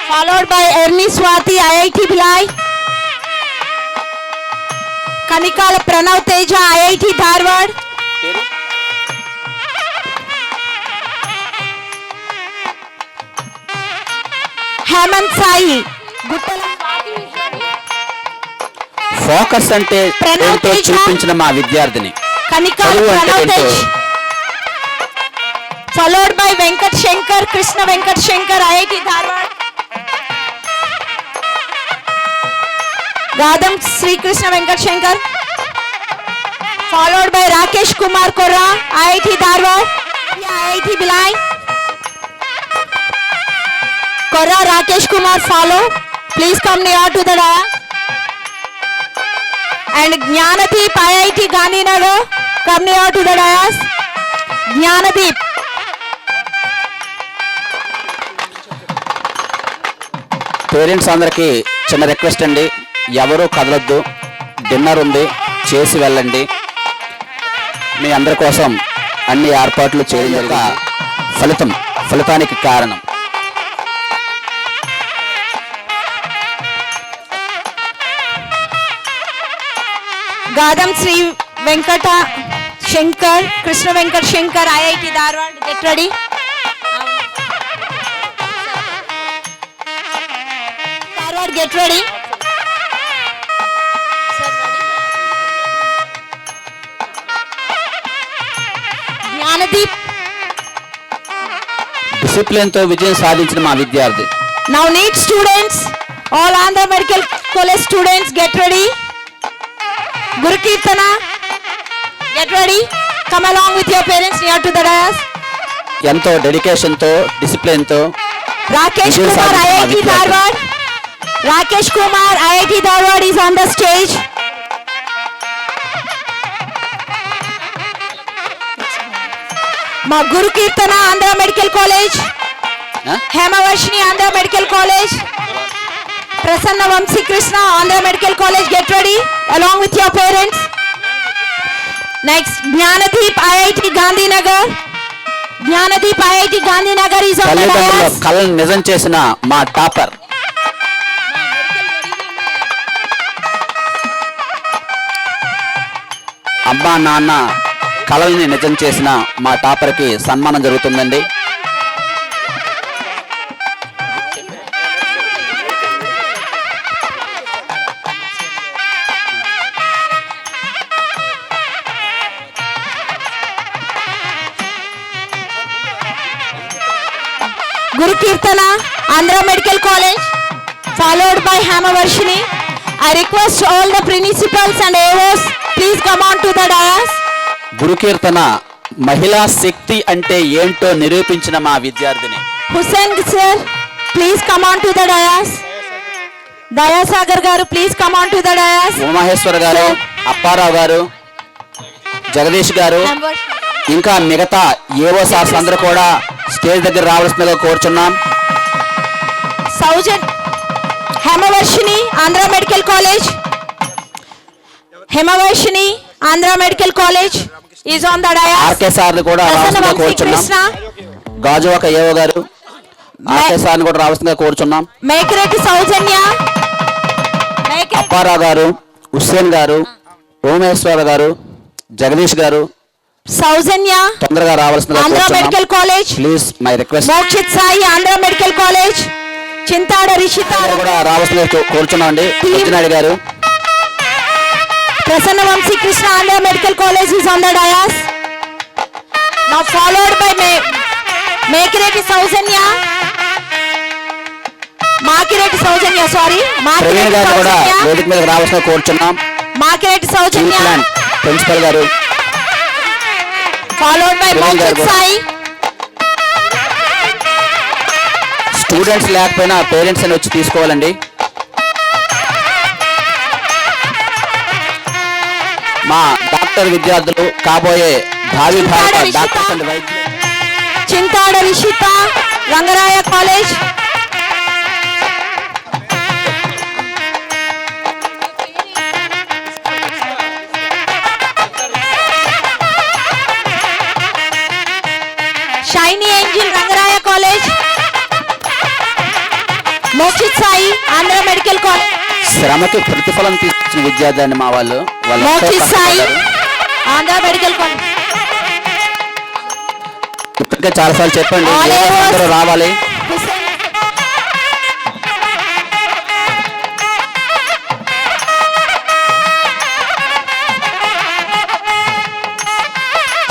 Followed by Erni Swathi IIT Bhilai. కనికాల Pranav Teja IIT Dharwad. Hemant Sai గుట్టల ఫోకస్ అంటే ప్రణవ్ ఏంటో తేజ. చూపించిన మా విద్యార్థిని. కనికాల చదువు అంటే ప్రణవ్ ఏంటో Tej. followed by Venkat Shankar, Krishna Venkat Shankar, IIT Dharwad. Gadam Sri Krishna Venkat Shankar, followed by Rakesh Kumar Korra, IIT Dharwad, IIT Bilai. Korra Rakesh Kumar follow. Please come near to the dais. And Jnanadeep, IIT Gandhinagar, come near to the dais. Jnanadeep. Parents అందరికీ చిన్న request అండి, ఎవరూ కదలొద్దు, dinner ఉంది, చేసి వెళ్ళండి. మీ అందరి కోసం అన్ని ఏర్పాట్లు చేయడం యొక్క ఫలితానికి కారణం. Gadam Sri Venkata Shankar, Krishna Venkat Shankar, IIT Dharwad, get ready. Dharwad, get ready. Jnanadeep. డిసిప్లిన్తో విజయం సాధించిన మా విద్యార్థి. Now need students, all Andhra Medical College students, get ready. Guru Kirtana, get ready. Come along with your parents near to the dais. ఎంతో డెడికేషన్తో డిసిప్లిన్తో Rakesh విజయం Kumar, సాధించిన మా IIT విద్యార్థి. Dharwad. Rakesh Kumar, IIT Dharwad is on the stage. Ma Guru Kirtana, Andhra Medical College. Hemavashini, Andhra Medical College. Prasanna Vamsi Krishna, Andhra Medical College, get ready along with your parents. Next, Jnanadeep, IIT Gandhinagar. Jnanadeep, IIT Gandhinagar is on the తల్లిదండ్రుల dais. కళను నిజం చేసిన మా topper. అమ్మా నాన్న కళల్ని నిజం చేసిన మా టాపర్కి సన్మానం జరుగుతుందండి. Guru Kirtana, Andhra Medical College, followed by Hemavarshini. I request all the principals and AOs, please come on to the dais. గురుకీర్తన మహిళా శక్తి అంటే ఏంటో నిరూపించిన మా విద్యార్థిని. Hussain sir, please come on to the dais. Dayasagar garu, please come on to the dais. Umamaheshwara గారు, అప్పారావు గారు, జగదీష్ గారు, ఇంకా మిగతా ఏవో సార్స్ అందరూ కూడా స్టేజ్ దగ్గర రావాల్సిందిగా కోరుచున్నాం. Saujan, Hemavarshini, Andhra Medical College. Hemavarshini, Andhra Medical College is on the dais. R K సార్ని కూడా Prasanna రావాల్సిందిగా Vamsi కోరుచున్నాం. Krishna, గాజువాక ఏవో గారు, ఆర్కే సార్ని కూడా రావాల్సిందిగా కోరుచున్నాం. Mekireti Saujanya, అప్పారావు గారు, హుస్సేన్ గారు, ఓమేశ్వర గారు, జగదీష్ గారు Saujanya, తొందరగా రావాల్సిందిగా Andhra Medical కోరుచున్నాం. College. Please my request. Mokshit Sai, Andhra Medical College. Chintada Rishita, కూడా రావాల్సిందిగా కోరుచున్నాం అండి. సత్యనారాయణ గారు, Prasanna Vamsi Krishna, Andhra Medical College is on the dais. Now followed by Mekireti Saujanya. Makireti Saujanya, sorry. Praveen Makireti గారు కూడా Saujanya. వేదిక మీద రావాల్సిందిగా కోరుచున్నాం. Makireti Saujanya. ప్రిన్సిపల్ గారు, Followed by Praveen Mokshit garu. Sai. Students లేకపోయినా పేరెంట్స్ అని వచ్చి తీసుకోవాలండి. మా డాక్టర్ విద్యార్థులు, కాబోయే భావి భారత డాక్టర్స్ అండ్ వైద్యులు. Chintada Rishita, Rangaraya College. Shiny Angel, Rangaraya College. Mokshit Sai, Andhra Medical College. శ్రమకి ప్రతిఫలం తీసుకున్న విద్యార్థి అండి మా వాళ్ళు. వాళ్ళు ఎంతో Mokshit Sai, కష్టపడ్డారు. Andhra Medical College. ఇప్పటికే చాలాసార్లు చెప్పండి, All ఏదో AOs. అందరూ రావాలి.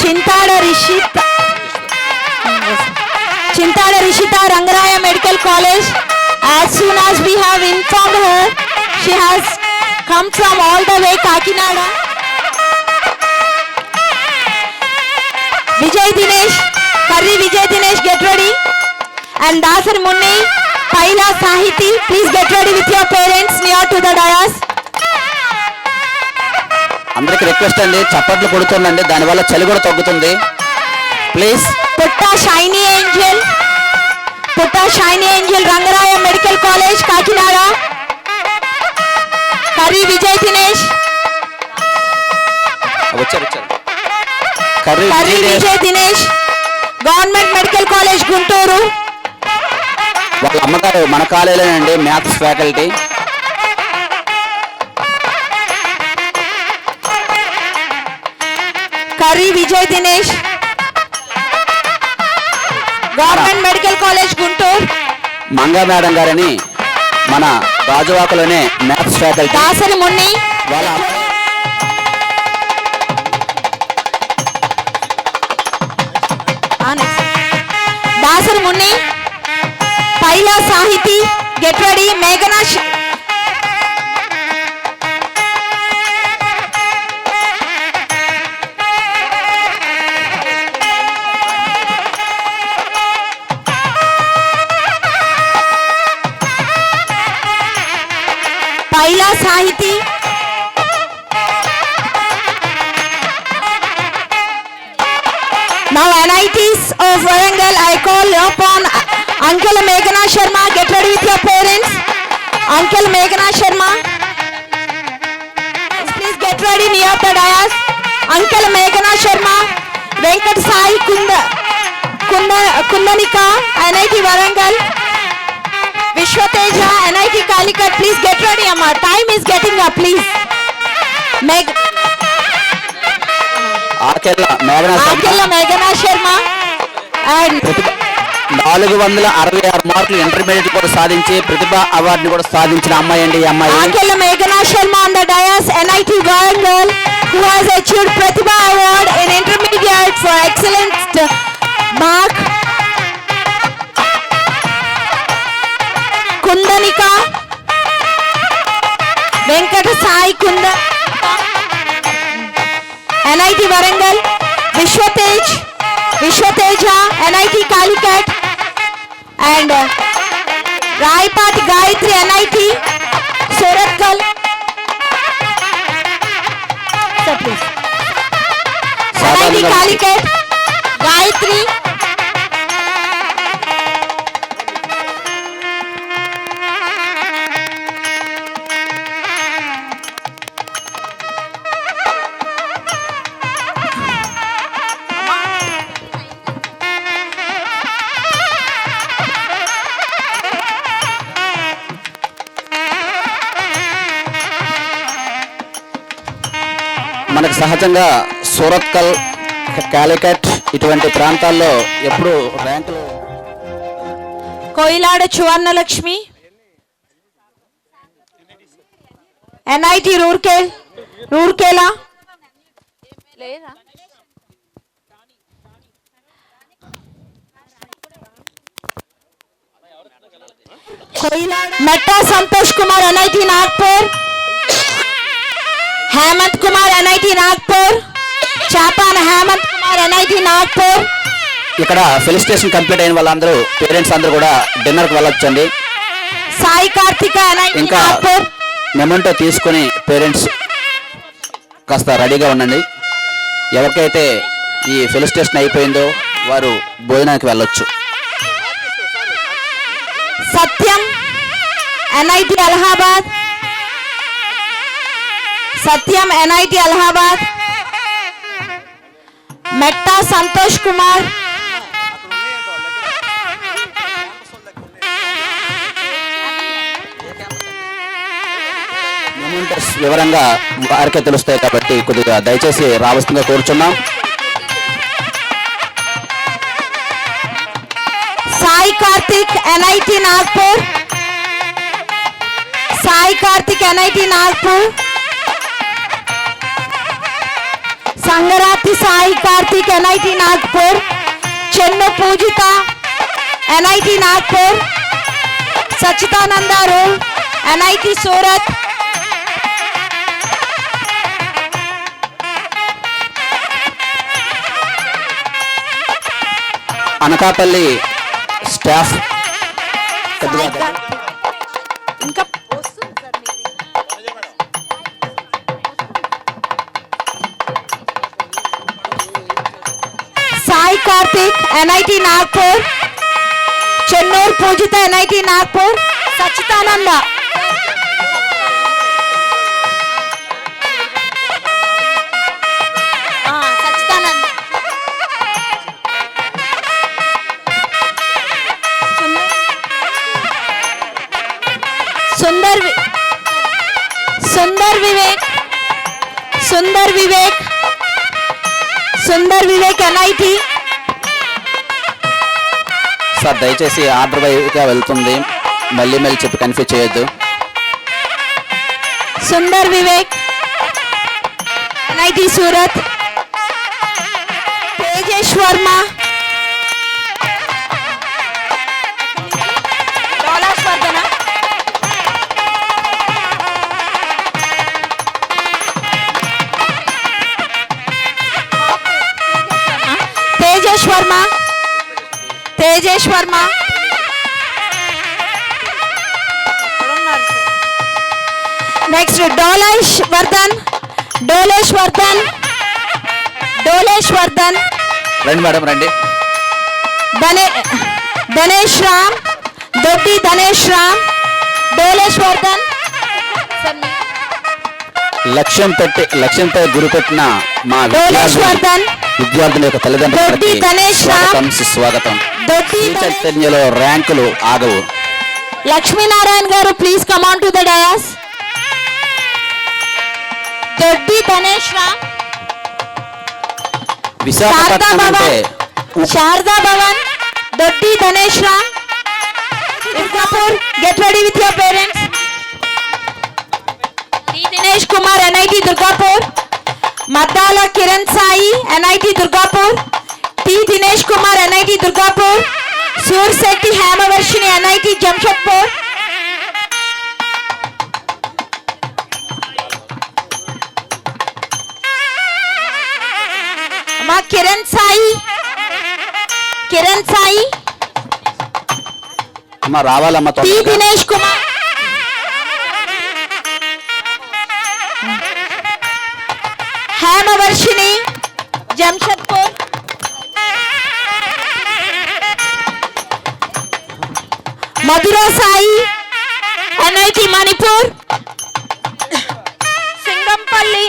Chintada Rishita. Chintada Rishita Rangaraya Medical College. As soon as we have informed her, she has come from all the way Kakinada. Vijay Dinesh, Karri Vijay Dinesh, get ready. And Dasar Munni, Paila Sahiti, please get ready with your parents near to the dais. అందరికి request అండి, చప్పట్లు కొడుతుందండి, దానివల్ల చలి కూడా తగ్గుతుంది. Please. Putta Shiny Angel, Rangaraya Medical College, Kakinada. Karri Vijay Dinesh, వచ్చారు. Curry Karri Vijay Dinesh, Government Medical College, Gunturu. వాళ్ళ అమ్మగారు మన కాలేజీలోనండి, maths faculty. Karri Vijay Dinesh, Government Medical College, Guntur. Manga madam గారని మన గాజువాకలోనే మ్యాథ్స్ ఫ్యాకల్టీ. Dasari Munni, వాళ్ళ Dasari Munni, Paila Sahiti, get ready. Meghana Paila Sahiti. Now NITs of Warangal, I call upon Uncle Meghana Sharma. Get ready with your parents. Uncle Meghana Sharma. Please get ready near the dais. Uncle Meghana Sharma. Venkat Sai Kundanika, NIT Warangal. Vishwateja, NIT Calicut. Please get ready, Amma. Time is getting up, please. Akella మేఘనా Akella Meghana Sharma. And 466 మార్కులు intermediate కూడా సాధించి ప్రతిభ అవార్డుని కూడా సాధించిన అమ్మాయి అండి ఈ అమ్మాయి. Akella Meghana Sharma on the dais, NIT Warangal, who has achieved Pratibha Award in intermediate for excellent mark. Kundanika, Venkata Sai Kunda, NIT Warangal. Vishwateja, NIT Calicut. And Raipat Gayatri, NIT Suratkal. So please. NIT Calicut, Gayatri. మనకు సహజంగా సూరత్కల్, కాలికట్ ఇటువంటి ప్రాంతాల్లో ఎప్పుడు ర్యాంకులు. Koilada Chuvarnalakshmi, NIT Roorkela. Metta Santosh Kumar, NIT Nagpur. Hemant Kumar, NIT Nagpur. Chapan Hemant Kumar, NIT Nagpur. ఇక్కడ felicitation complete అయిన వాళ్ళందరూ parents అందరూ కూడా డిన్నర్కి వెళ్ళొచ్చండి. Sai Karthika, NIT ఇంకా Nagpur. మెమెంటో తీసుకొని పేరెంట్స్ కాస్త రెడీగా ఉండండి. ఎవరికైతే ఈ ఫెలిసిటేషన్ అయిపోయిందో వారు భోజనానికి వెళ్ళొచ్చు. Satyam, NIT Allahabad. Satyam, NIT Allahabad. Metta Santosh Kumar. Mementos వివరంగా వారికే తెలుస్తాయి కాబట్టి కొద్దిగా దయచేసి రావాల్సిందిగా కోరుచున్నాం. Sai Karthik, NIT Nagpur. Sai Karthik, NIT Nagpur. Sangarati Sai Karthik, NIT Nagpur. Chennu Poojita, NIT Nagpur, Sachidananda Road, NIT Surat, Anakapalli staff ఇంకా Sai Karthik, NIT Nagpur, Chennur Pujita, NIT Nagpur, Sachidananda. Sachidananda. Sundar Vivek, NIT. Sir దయచేసి order వైపుగా వెళ్తుంది, మళ్ళీ చెప్పి confuse చేయొద్దు. Sundar Vivek, NIT Surat, Tejesh Verma, Dolaswardhana, Tejesh Verma, next Dolesh Vardhan, రండి madam రండి. Danesh Ram, Doddi Danesh Ram, Dolesh Vardhan, లక్ష్యంతో గురిపెట్టిన మా Dolesh Vardhan, విద్యార్థుల యొక్క తల్లిదండ్రులకి దొడ్డి గణేష్ రామ్, స్వాగతం సుస్వాగతం. Doddi శ్రీ చైతన్యలో ర్యాంకులు ఆగవు. Lakshmi Narayan garu, please come on to the dais. Doddi Danesh Ram, Visakhapatnam అంటే Sharda Bhavan, Doddi Danesh Ram, Durgapur, get ready with your parents. T. Dinesh Kumar, NIT Durgapur, Maddala Kiran Sai, NIT Durgapur, T. Dinesh Kumar, NIT Durgapur, Sur Sethi Hemavarshini, NIT Jamshedpur, Ma Kiran Sai, అమ్మ రావాలమ్మ T. తొందరగా. Dinesh Kumar, Hemavarshini, Jamshedpur, Madhura Sai, NIT Manipur, Singampalli,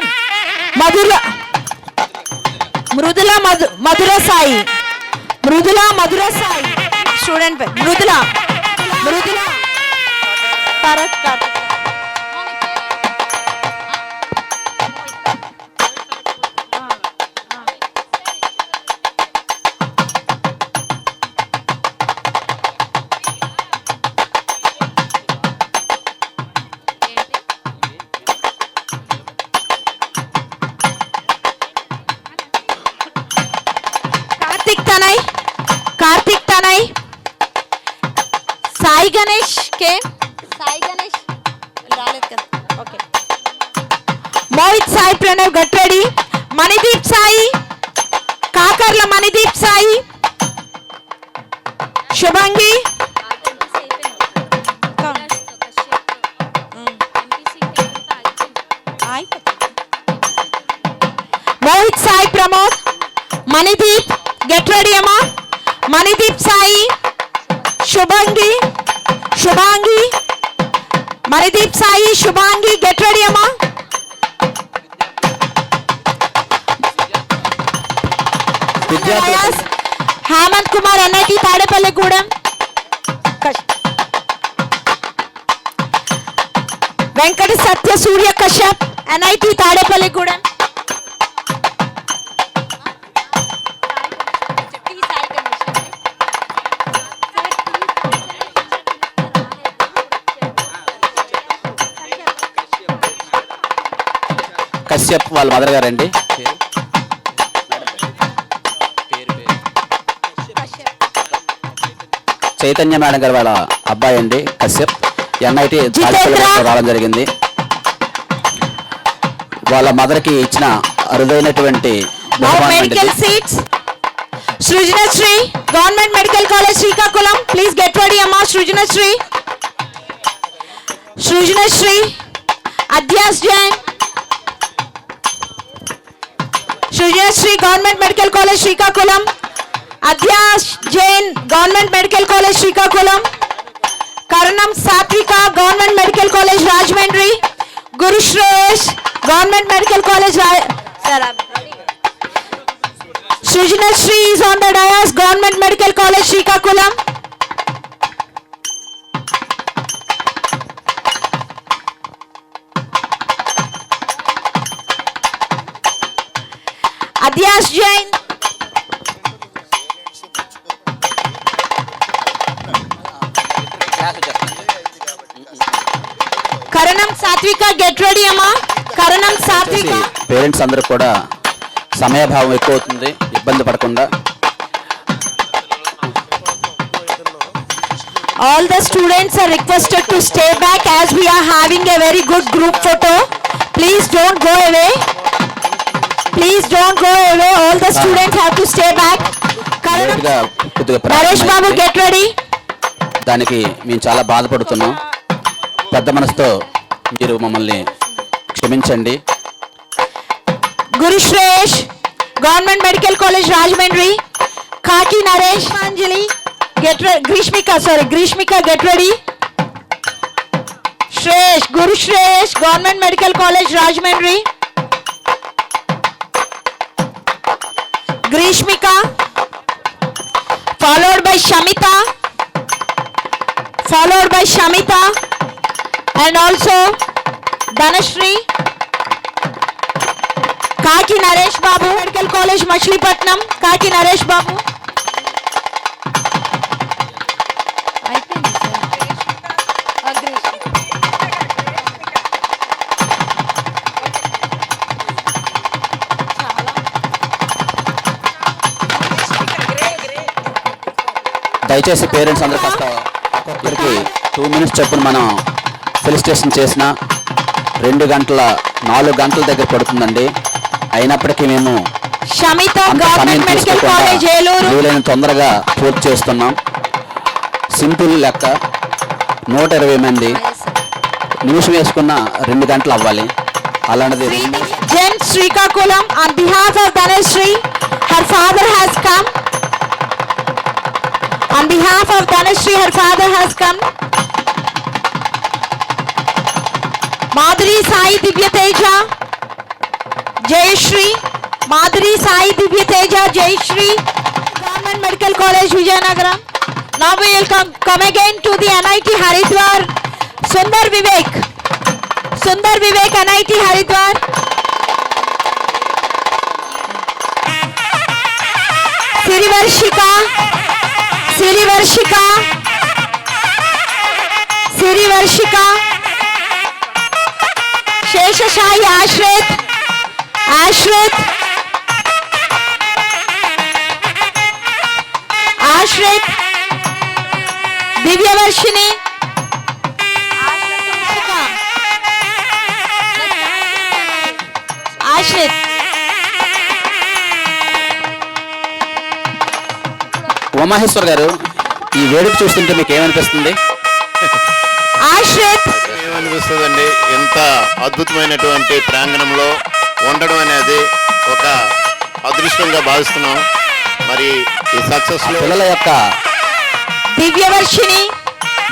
Madhura Sai, student Mrudula, Tarak. Karthik Tanay, Sai Ganesh రాలేదు కదా, okay. Mohit Sai Pranav, get ready. Manideep Sai, Kakarla Manideep Sai, Shubhangi, Mohit Sai Pramod, Manideep, get ready amma. Manideep Sai, Shubhangi, Manideep Sai, Shubhangi, get ready amma. Ayas, Hemant Kumar, NIT Tadepalligudem, Venkata Satya Surya Kashyap, NIT Tadepalligudem, Kashyap వాళ్ళ mother గారండి. Chaitanya madam గారి వాళ్ళ అబ్బాయి అండి Kashyap NIT రావడం జరిగింది. వాళ్ళ మదర్కి ఇచ్చిన అరుదైనటువంటి medical seats. Srujanasri government medical college Srikakulam, please get ready అమ్మా. Srujanasri Adhyas Jain. Srujanasri government medical college Srikakulam, Adhyas Jain government medical college Srikakulam. Karanam Sathvika government medical college Rajahmundry. Gurushresh government medical college Srijnashree is on the dais, Government Medical College Srikakulam. Adhyas Jain. Karanam Satvika, get ready amma. Karanam Satvika. Parents అందరూ కూడా సమయభావం ఎక్కువ అవుతుంది, ఇబ్బంది పడకుండా. All the students are requested to stay back as we are having a very good group photo. Please don't go away. Please don't go away. All the students have to stay back. కొద్దిగా Naresh Babu, get ready. దానికి మేము చాలా బాధపడుతున్నాం. పెద్ద మనసుతో మీరు మమ్మల్ని క్షమించండి. Gurushresh, Government Medical College Rajahmundry. Khaki Naresh Manjali, get ready. Grishmika, get ready. Shresh, Gurushresh, Government Medical College Rajahmundry. Grishmika, followed by Shamita, and also Dhanashree. Kaki Naresh Babu, Medical College Machilipatnam. Kaki Naresh Babu. దయచేసి parents అందరూ కాస్త ఒక్కొక్కరికి 2 minutes చొప్పున మనం felicitation చేసిన 2 గంటల 4 గంటల దగ్గర పడుతుందండి. అయినప్పటికీ మేము Shamita, అంత సమయం Government Medical College తీసుకోకుండా Eluru. వీలైన తొందరగా పూర్తి చేస్తున్నాం. సింపుల్ లెక్క 120 మంది నిమిషం వేసుకున్న 2 గంటలు అవ్వాలి. అలాంటిది Jen Srikakulam, on behalf of Dhanashree, her father has come. On behalf of Dhanashree, her father has come. Madhuri Sai Divya Teja, Jayashree, Madhuri Sai Divya Teja, Jayashree, Government Medical College Vijayanagaram. Now we will come again to the NIT Haridwar, Sundar Vivek, NIT Haridwar. Sirivarshika, Sheshashai Ashrit, Divyavarshini, Ashrit. Umamaheshwar గారు, ఈ వేడుక చూస్తుంటే మీకు ఏమనిపిస్తుంది? Ashrit. ఏమనిపిస్తుందండి, ఎంత అద్భుతమైనటువంటి ప్రాంగణంలో ఉండడం అనేది ఒక అదృష్టంగా భావిస్తున్నాం. మరి ఈ సక్సెస్ లో పిల్లల యొక్క దివ్యవర్షిణి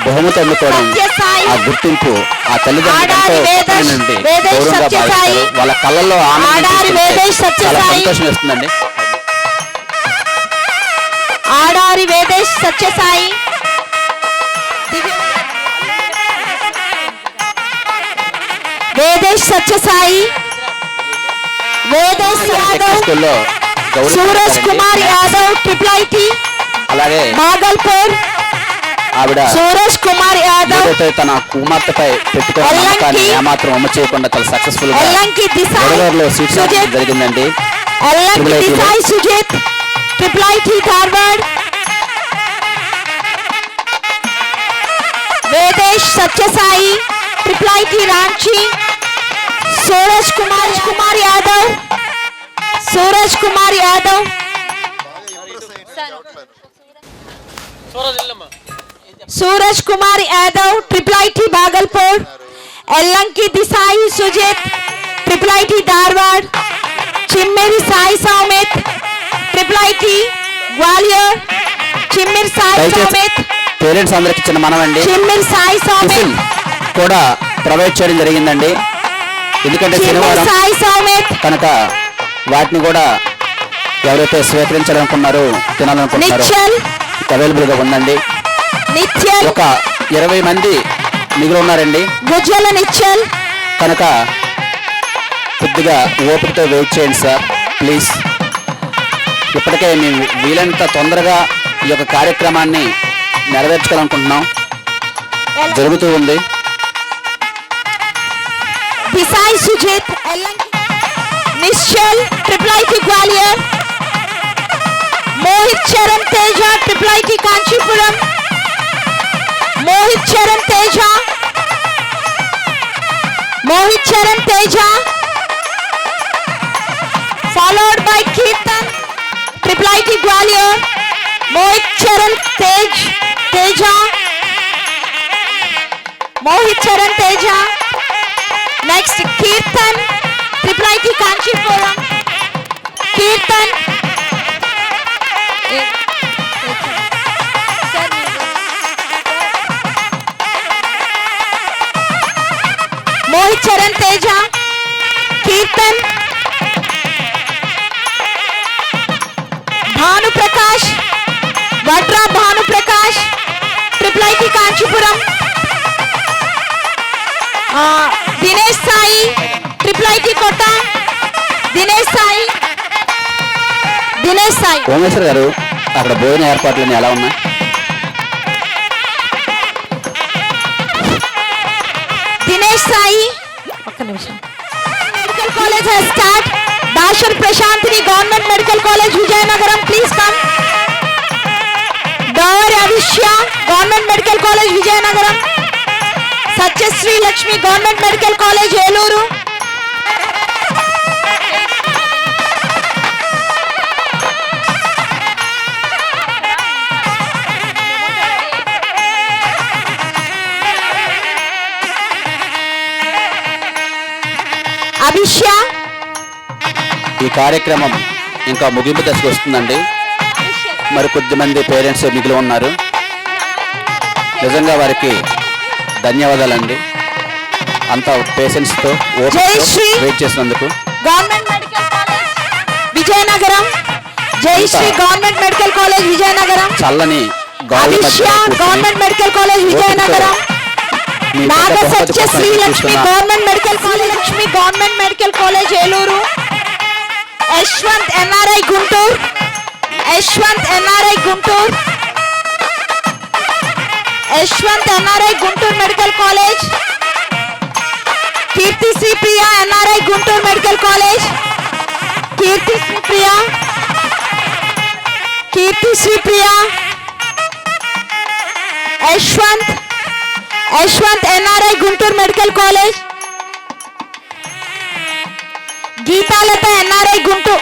బహుమతి అందుకోవడం, ఆ గుర్తింపు ఆ తల్లిదండ్రులు ఎంతో గొప్పదైనటువంటి గౌరవంగా భావిస్తారు. వాళ్ళ కళ్ళల్లో ఆనందం చూస్తుంటే చాలా సంతోషం వేస్తుందండి. ఆడారి వేదేశ్ సత్యసాయి, వేదేశ్ సత్యసాయి, వేదేశ్ యాదవ్, స్కూల్లో సూరజ్ కుమార్ యాదవ్, TIIT, అలాగే భాగల్పూర్, ఆవిడ సూరజ్ కుమార్ యాదవ్, ఏదైతే తన కుమార్తెపై పెట్టుకున్న నమ్మకాన్ని ఏమాత్రం అమ్మ చేయకుండా చాలా సక్సెస్ఫుల్ గా ఎల్లంకి దిశాయ్ గోదావరిలో సీట్ సాధించడం జరిగిందండి. Yellanki దిశాయ్ Sujith, TIIT Dharwad. Vedesh Satya Sai triple IT Ranchi Suraj Kumar Yadav Suraj Kumar Yadav triple IT Bhagalpur Ellanki Desai Sujith triple IT Dharwad Chimmeri Sai Soumith triple IT Gwalior Chimmer Sai Soumith parents అందరికి ఇచ్చిన మనమండి చిమ్మిర్ సాయి సౌమిత్ కూడా ప్రొవైడ్ చేయడం జరిగిందండి. ఎందుకంటే శనివారం సాయి సౌమిత్ కనుక వాటిని కూడా ఎవరైతే స్వీకరించాలనుకున్నారో తినాలనుకుంటున్నారో అవైలబుల్ గా ఉందండి. నిత్యల్ ఒక 20 మంది మిగిలి ఉన్నారండి. గుజ్జల నిత్యల్ కనుక కొద్దిగా ఓపికతో వెయిట్ చేయండి సార్ ప్లీజ్. ఇప్పటికే మేము వీలైనంత తొందరగా ఈ యొక్క కార్యక్రమాన్ని నెరవేర్చుకోవాలనుకుంటున్నాం. జరుగుతూ ఉంది. Desai Sujeet Nischal triple IT Gwalior Mohit Charan Teja triple IT Kanchipuram Mohit Charan Teja followed by Keerthan triple IT Gwalior Mohit Charan Teja next Keerthan triple IT Kanchipuram Keerthan Mohit Charan Teja Keerthan Bhanu Prakash Vadra Bhanu Prakash triple IT Kanchipuram Dinesh Sai triple IT Kota Dinesh Sai Omeshwar garu అక్కడ భోజన ఏర్పాట్లన్నీ ఎలా ఉన్నాయి? दिनेश साई मेडिकल कॉलेज है स्टार्ट दाशर Prashanthini government medical college Vizianagaram please come डॉर Abhishya government medical college Vizianagaram Satyasri Lakshmi government medical college Eluru Abhishya ఈ కార్యక్రమం ఇంకా ముగింపు దశకు వస్తుందండి. మరి కొద్దిమంది పేరెంట్స్ మిగిలి ఉన్నారు. నిజంగా వారికి ధన్యవాదాలండి. అంత పేషెన్స్తో వెయిట్ చేసినందుకు. Government medical college Vizianagaram Jayasri government medical college Vizianagaram చల్లని government medical college Vizianagaram Naga Satya Sri Lakshmi government medical college Lakshmi government medical college Eluru Yashwanth NRI Guntur Yashwanth NRI Guntur medical college Keerthi Sri Priya NRI Guntur medical college Keerthi Sri Priya Yashwanth NRI Guntur medical college Geethalatha NRI Guntur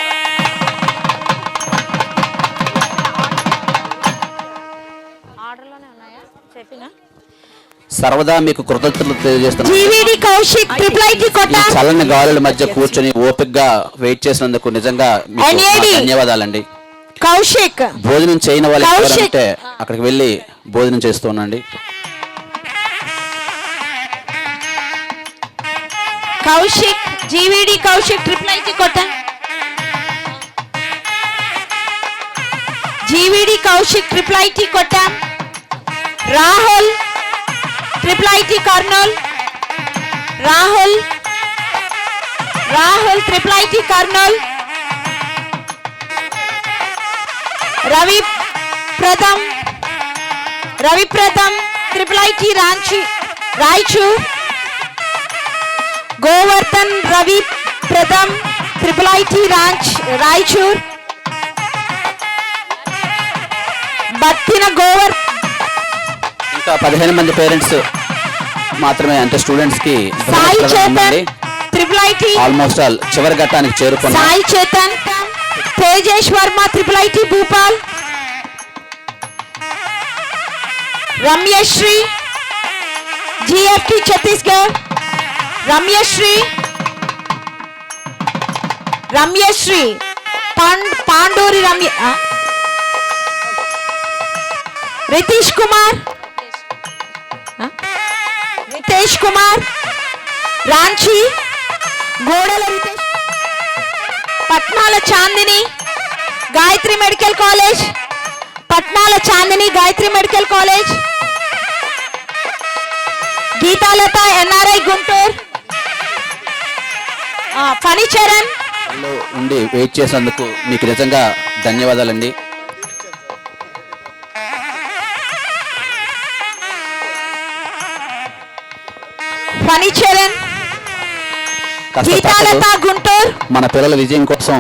సర్వదా మీకు కృతజ్ఞతలు తెలియజేస్తున్నాను. GVD Kaushik triple IT Kota ఈ చల్లని గాలుల మధ్య కూర్చొని ఓపికగా వెయిట్ చేసినందుకు నిజంగా మీకు నా ధన్యవాదాలండి. కౌశిక్ భోజనం చేయని వాళ్ళు ఎవరంటే అక్కడికి వెళ్ళి భోజనం చేస్తున్నాండి. Kaushik GVD Kaushik triple IT Kota GVD Kaushik triple IT Kota Rahul triple IT Kurnool Rahul triple IT Kurnool Ravi Pratham triple IT Ranchi Raichur Govardhan Ravi Pratham triple IT Raichur Battina Govardhan ఇంకా 15 మంది పేరెంట్స్ మాత్రమే, అంటే స్టూడెంట్స్ కి Sai Chetan triple IT, almost all చివరి ఘట్టానికి చేరుకున్నాం. Sai Chetan, Tejesh Varma triple IT Bhopal, Ramyasri GFT Chhattisgarh, Ramyasri Panduri Ritesh Kumar Ranchi, గోడల Ritesh, Patnala Chandini Gayathri medical college, Geethalatha NRI Guntur, Phani Charan. ఉండి వెయిట్ చేసినందుకు మీకు నిజంగా ధన్యవాదాలండి. గీతాలత గుంటూరు, మన పిల్లల విజయం కోసం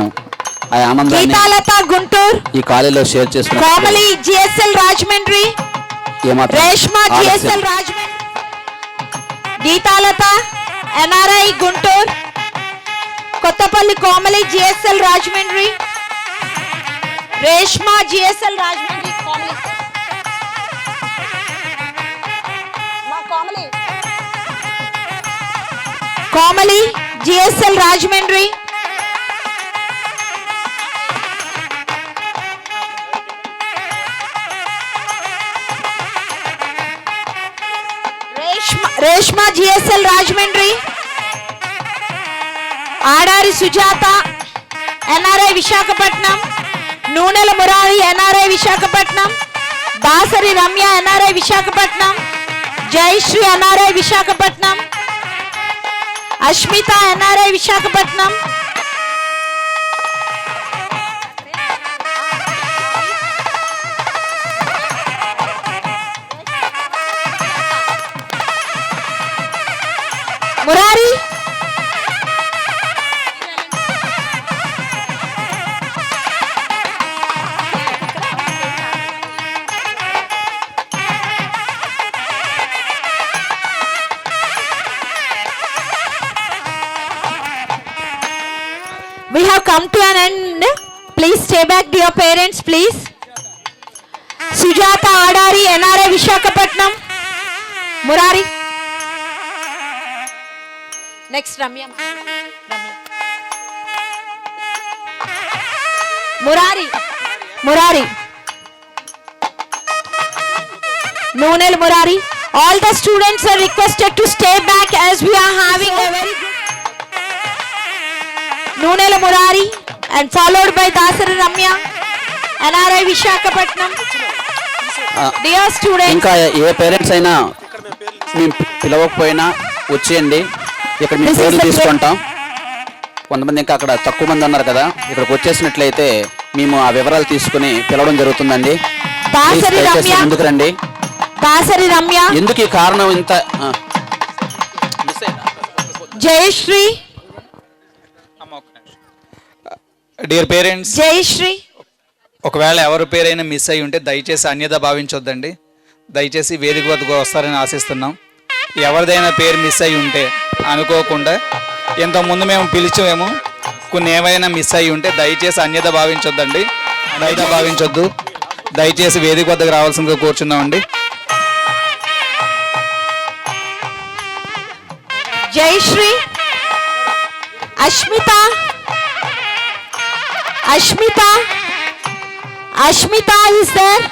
ఆ ఆనందాన్ని గీతాలత గుంటూరు, ఈ కాలేజీలో షేర్ చేసుకున్నాం. Komali GSL Rajahmundry, Reshma GSL Rajahmundry, Geethalatha NRI Guntur, Kothapalli Komali GSL Rajahmundry, Reshma GSL Rajahmundry, Komali GSL Rajahmundry, Reshma GSL Rajahmundry, Adari Sujatha NRI Visakhapatnam, Nunela Murari NRI Visakhapatnam, Dasari Ramya NRI Visakhapatnam, Jayasri NRI Visakhapatnam, Ashmitha NRI Visakhapatnam, Murari We have come to an end. Please stay back, dear parents, please. Sujata Adari, NRI Visakhapatnam. Murari. Next, Ramya. Murari. Noonel Murari. All the students are requested to stay back as we are having a very good Noonel Murari and followed by Dasari Ramya, NRI Visakhapatnam. Dear students, ఇంకా ఏ parents అయినా మేము పిలవకపోయినా వచ్చేయండి, ఇక్కడ మీ పేర్లు తీసుకుంటాం. కొంతమంది ఇంకా అక్కడ తక్కువ మంది ఉన్నారు కదా, ఇక్కడికి వచ్చేసినట్లయితే మేము ఆ వివరాలు తీసుకుని పిలవడం జరుగుతుందండి. ముందుకు రండి. దాసరి రమ్య, ఎందుకు ఈ కారణం ఇంత జయశ్రీ, డియర్ పేరెంట్స్, జయశ్రీ. ఒకవేళ ఎవరి పేరైనా మిస్ అయి ఉంటే దయచేసి అన్యత భావించొద్దండి. దయచేసి వేదిక వద్దకు వస్తారని ఆశిస్తున్నాం. ఎవరిదైనా పేరు మిస్ అయి ఉంటే అనుకోకుండా ఇంతకుముందు మేము పిలిచామేమో, కొన్ని ఏమైనా మిస్ అయి ఉంటే దయచేసి అన్యత భావించొద్దండి. అన్యత భావించొద్దు. దయచేసి వేదిక వద్దకు రావాల్సిందిగా కోరుచున్నామండి. Jayasri, Ashmitha is there.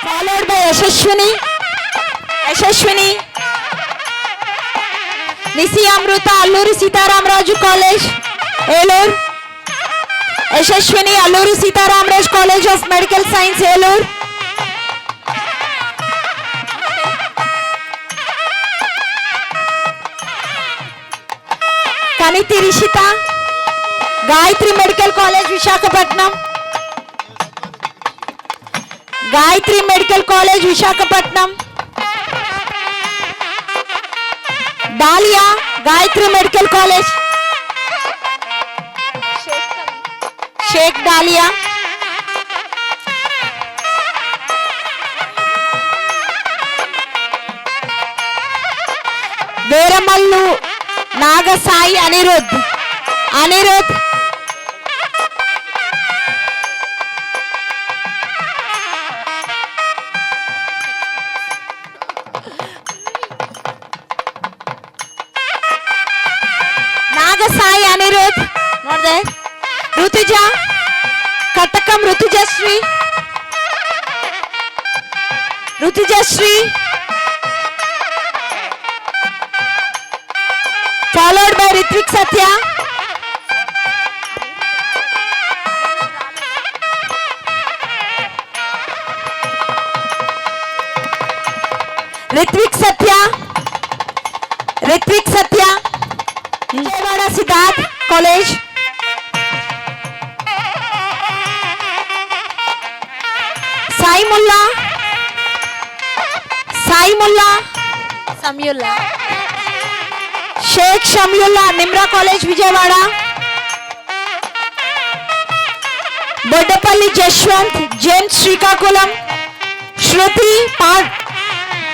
Followed by Yashashwini, Nisi Amruta, Alluri Sitaramraju College, Elur. Yashashwini, Alluri Sitaramraju College of Medical Science, Elur. Kaniti Rishita, Gayatri Medical College, Visakhapatnam. Gayatri Medical College, Visakhapatnam. Dalia, Gayatri Medical College. Sheikh Dalia, Veeramallu Nagasai Anirudh. Anirudh Nagasai Anirudh. Not there. Rutuja Katakam Rutujasri. Rutujasri followed by Ritvik Satya. Ritvik Satya. Ritvik Satya. Vijayawada Siddharth College. Saimullah. Saimullah. Samyullah. Sheikh Shamyulla Nimra college Vijayawada. Boddapalli Jaswanth GEMS Srikakulam. Shruti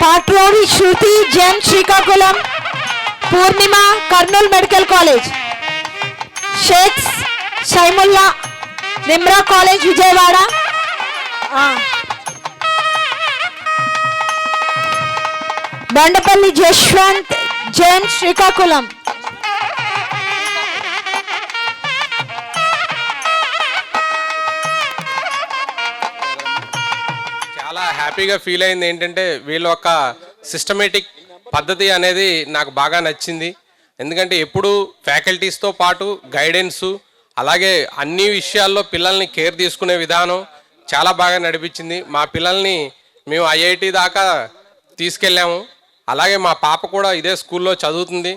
Patrovi Shruti GEMS Srikakulam. Purnima Kurnool medical college. Sheikh Shaimulla Nimra college Vijayawada. Boddapalli Jaswanth Jain Srikakulam. చాలా హ్యాపీగా feel అయింది ఏంటంటే వీళ్ళ ఒక systematic పద్ధతి అనేది నాకు బాగా నచ్చింది. ఎందుకంటే ఎప్పుడు ఫ్యాకల్టీస్తో పాటు గైడెన్సు అలాగే అన్ని విషయాల్లో పిల్లల్ని కేర్ తీసుకునే విధానం చాలా బాగా నడిపించింది. మా పిల్లల్ని మేము ఐఐటి దాకా తీసుకెళ్ళాము. అలాగే మా పాప కూడా ఇదే స్కూల్లో చదువుతుంది.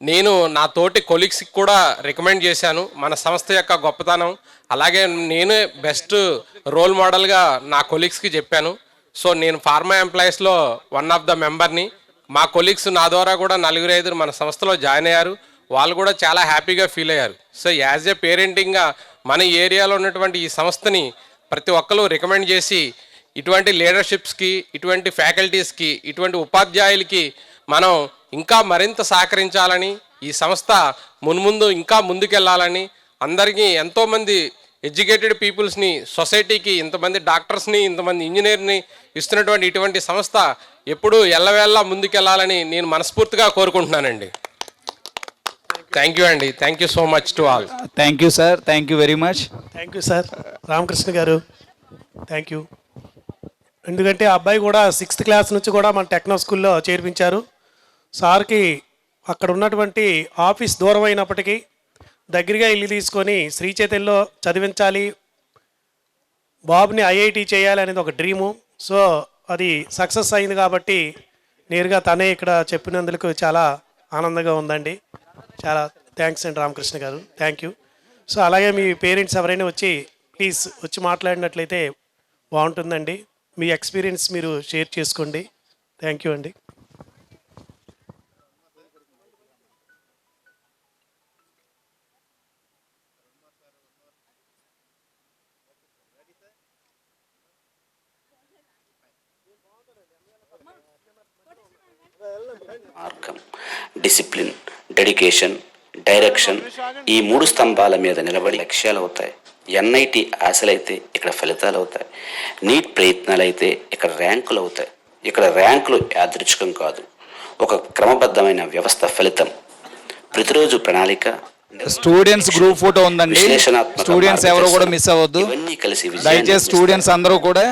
నేను నా తోటి కొలీగ్స్కి కూడా రికమెండ్ చేశాను మన సంస్థ యొక్క గొప్పతనం. అలాగే నేనే బెస్ట్ రోల్ మోడల్గా నా కొలీగ్స్కి చెప్పాను. సో నేను ఫార్మా ఎంప్లాయీస్లో వన్ ఆఫ్ ద మెంబర్ని. మా కొలీగ్స్ నా ద్వారా కూడా 4-5 మన సంస్థలో జాయిన్ అయ్యారు. వాళ్ళు కూడా చాలా హ్యాపీగా ఫీల్ అయ్యారు. సో యాజ్ ఏ పేరెంటింగ్గా మన ఏరియాలో ఉన్నటువంటి ఈ సంస్థని ప్రతి ఒక్కరు రికమెండ్ చేసి ఇటువంటి లీడర్షిప్స్కి, ఇటువంటి ఫ్యాకల్టీస్కి, ఇటువంటి ఉపాధ్యాయులకి మనం ఇంకా మరింత సహకరించాలని, ఈ సంస్థ మున్ముందు ఇంకా ముందుకెళ్ళాలని, అందరికీ ఎంతోమంది ఎడ్యుకేటెడ్ పీపుల్స్ని, సొసైటీకి ఇంతమంది డాక్టర్స్ని, ఇంతమంది ఇంజనీర్ని ఇస్తున్నటువంటి ఇటువంటి సంస్థ ఎప్పుడూ ఎల్లవేళ్ళ ముందుకెళ్ళాలని నేను మనస్ఫూర్తిగా కోరుకుంటున్నానండి. థ్యాంక్ యూ అండి. Thank you so much to all. Thank you sir. Thank you very much. Thank you sir Ramakrishna garu. Thank you. ఎందుకంటే ఆ అబ్బాయి కూడా 6th క్లాస్ నుంచి కూడా మన టెక్నో స్కూల్లో చేర్పించారు. సార్కి అక్కడ ఉన్నటువంటి ఆఫీస్ దూరం అయినప్పటికీ దగ్గరగా ఇల్లు తీసుకొని శ్రీ చైతన్యలో చదివించాలి, బాబుని ఐఐటి చేయాలి అనేది ఒక డ్రీము. సో అది సక్సెస్ అయింది కాబట్టి నేరుగా తనే ఇక్కడ చెప్పినందుకు చాలా ఆనందంగా ఉందండి. చాలా థ్యాంక్స్ అండి Ramakrishna garu. Thank you. So అలాగే మీ పేరెంట్స్ ఎవరైనా వచ్చి ప్లీజ్ వచ్చి మాట్లాడినట్లయితే బాగుంటుందండి. మీ ఎక్స్పీరియన్స్ మీరు షేర్ చేసుకోండి. థ్యాంక్ యూ అండి. మార్గం, డిసిప్లిన్, డెడికేషన్, డైరెక్షన్ ఈ 3 స్తంభాల మీద నిలబడి లక్ష్యాలు అవుతాయి. ఎన్ఐటి ఆశలైతే ఇక్కడ ఫలితాలు అవుతాయి. నీట్ ప్రయత్నాలు అయితే ఇక్కడ ర్యాంకులు అవుతాయి. ఇక్కడ ర్యాంకులు యాదృచ్ఛికం కాదు, ఒక క్రమబద్ధమైన వ్యవస్థ ఫలితం. ప్రతిరోజు ప్రణాళిక. స్టూడెంట్స్ గ్రూప్ ఫోటో ఉందండి. స్టూడెంట్స్ ఎవరు కూడా మిస్ అవ్వద్దు. ఇవన్నీ కలిసి దయచేసి స్టూడెంట్స్ అందరూ కూడా